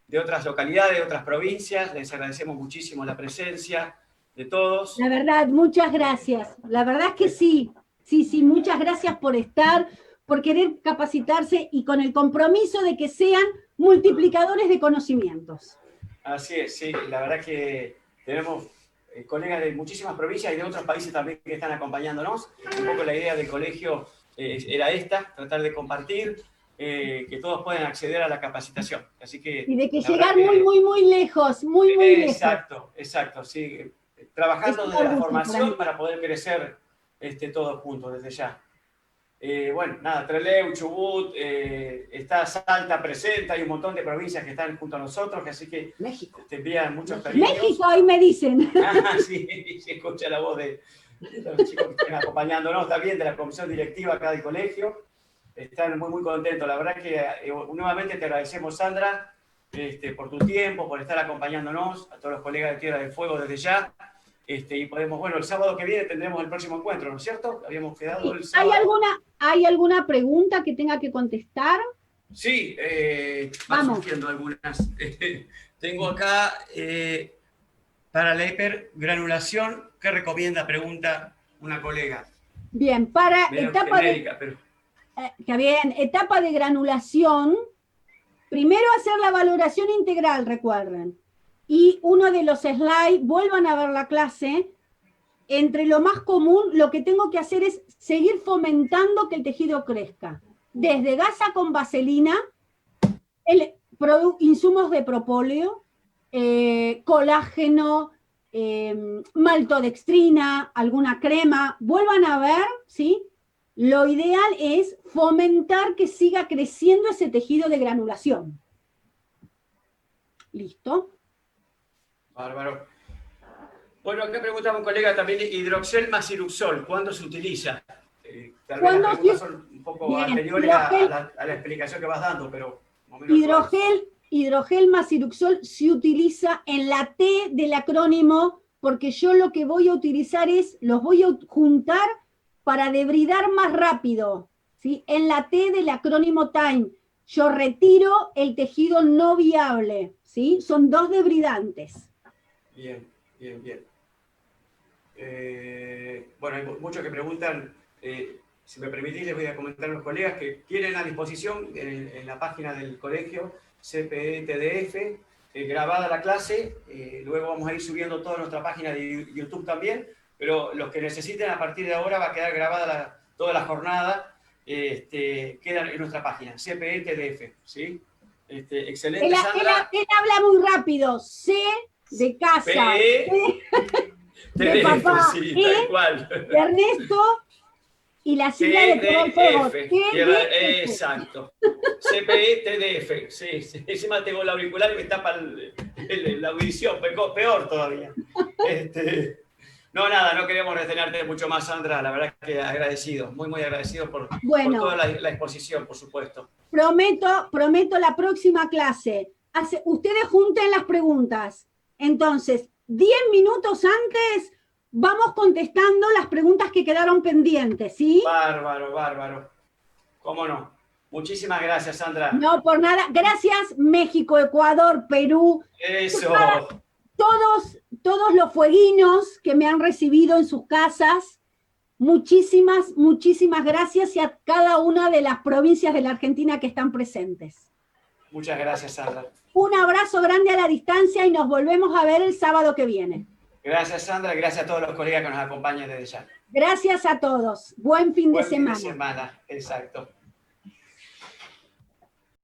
de otras localidades, de otras provincias. Les agradecemos muchísimo la presencia de todos. La verdad, muchas gracias. La verdad es que sí. Sí, muchas gracias por estar, por querer capacitarse y con el compromiso de que sean multiplicadores de conocimientos. Así es, sí. La verdad que tenemos colegas de muchísimas provincias y de otros países también que están acompañándonos. Un poco la idea del colegio era esta, tratar de compartir, que todos puedan acceder a la capacitación. Así que, y de que llegar muy lejos, muy lejos. Exacto, sí. Trabajando desde la formación para poder crecer todos juntos desde ya. Bueno, nada, Trelew, Chubut, está Salta presente, hay un montón de provincias que están junto a nosotros, así que México. te envían muchos cariños. México, ahí me dicen. Sí, se escucha la voz de los chicos que están acompañándonos también, de la comisión directiva acá del colegio. Están muy contentos. La verdad que nuevamente te agradecemos, Sandra, por tu tiempo, por estar acompañándonos, a todos los colegas de Tierra del Fuego desde ya. Y podemos, bueno, el sábado que viene tendremos el próximo encuentro, ¿no es cierto? Habíamos quedado el sábado. ¿Hay alguna pregunta que tenga que contestar? Sí, van surgiendo algunas. Tengo acá, para la hipergranulación, ¿qué recomienda? Pregunta una colega. Bien, para etapa etapa de granulación, primero hacer la valoración integral, recuerden. Y uno de los slides, vuelvan a ver la clase, entre lo más común, lo que tengo que hacer es seguir fomentando que el tejido crezca. Desde gasa con vaselina, insumos de propóleo, colágeno, maltodextrina, alguna crema, vuelvan a ver, ¿sí? Lo ideal es fomentar que siga creciendo ese tejido de granulación. ¿Listo? Bárbaro. Bueno, acá preguntaba un colega también, hidroxel más iruxol, ¿cuándo se utiliza? Tal vez las preguntas son un poco anteriores a la explicación que vas dando, pero... Hidrogel más iruxol se utiliza en la T del acrónimo, porque yo lo que voy a utilizar los voy a juntar para debridar más rápido, ¿sí? En la T del acrónimo TIME, yo retiro el tejido no viable, ¿sí? Son 2 debridantes. Bien. Bueno, hay muchos que preguntan, si me permitís, les voy a comentar a los colegas que tienen a disposición en la página del colegio CPE-TDF grabada la clase, luego vamos a ir subiendo toda nuestra página de YouTube también, pero los que necesiten a partir de ahora va a quedar grabada toda la jornada, queda en nuestra página, CPE TDF, ¿sí? Excelente, Sandra. Él habla muy rápido, C de casa, PE, de papá, sí, tal cual. de Ernesto, y la sigla de todo el juego. TDF. Exacto. CPE TDF. Sí, sí. Encima tengo el auricular y me tapa la audición, peor todavía. No, nada, no queríamos retenerte mucho más, Sandra. La verdad que agradecido, muy, muy agradecido por toda la exposición, por supuesto. Prometo la próxima clase. Ustedes junten las preguntas. Entonces, 10 minutos antes vamos contestando las preguntas que quedaron pendientes, ¿sí? Bárbaro, bárbaro. ¿Cómo no? Muchísimas gracias, Sandra. No, por nada. Gracias, México, Ecuador, Perú. Eso. Todos los fueguinos que me han recibido en sus casas. Muchísimas, muchísimas gracias y a cada una de las provincias de la Argentina que están presentes. Muchas gracias, Sandra. Un abrazo grande a la distancia y nos volvemos a ver el sábado que viene. Gracias, Sandra, y gracias a todos los colegas que nos acompañan desde ya. Gracias a todos. Buen fin de semana. Buen fin de semana, exacto.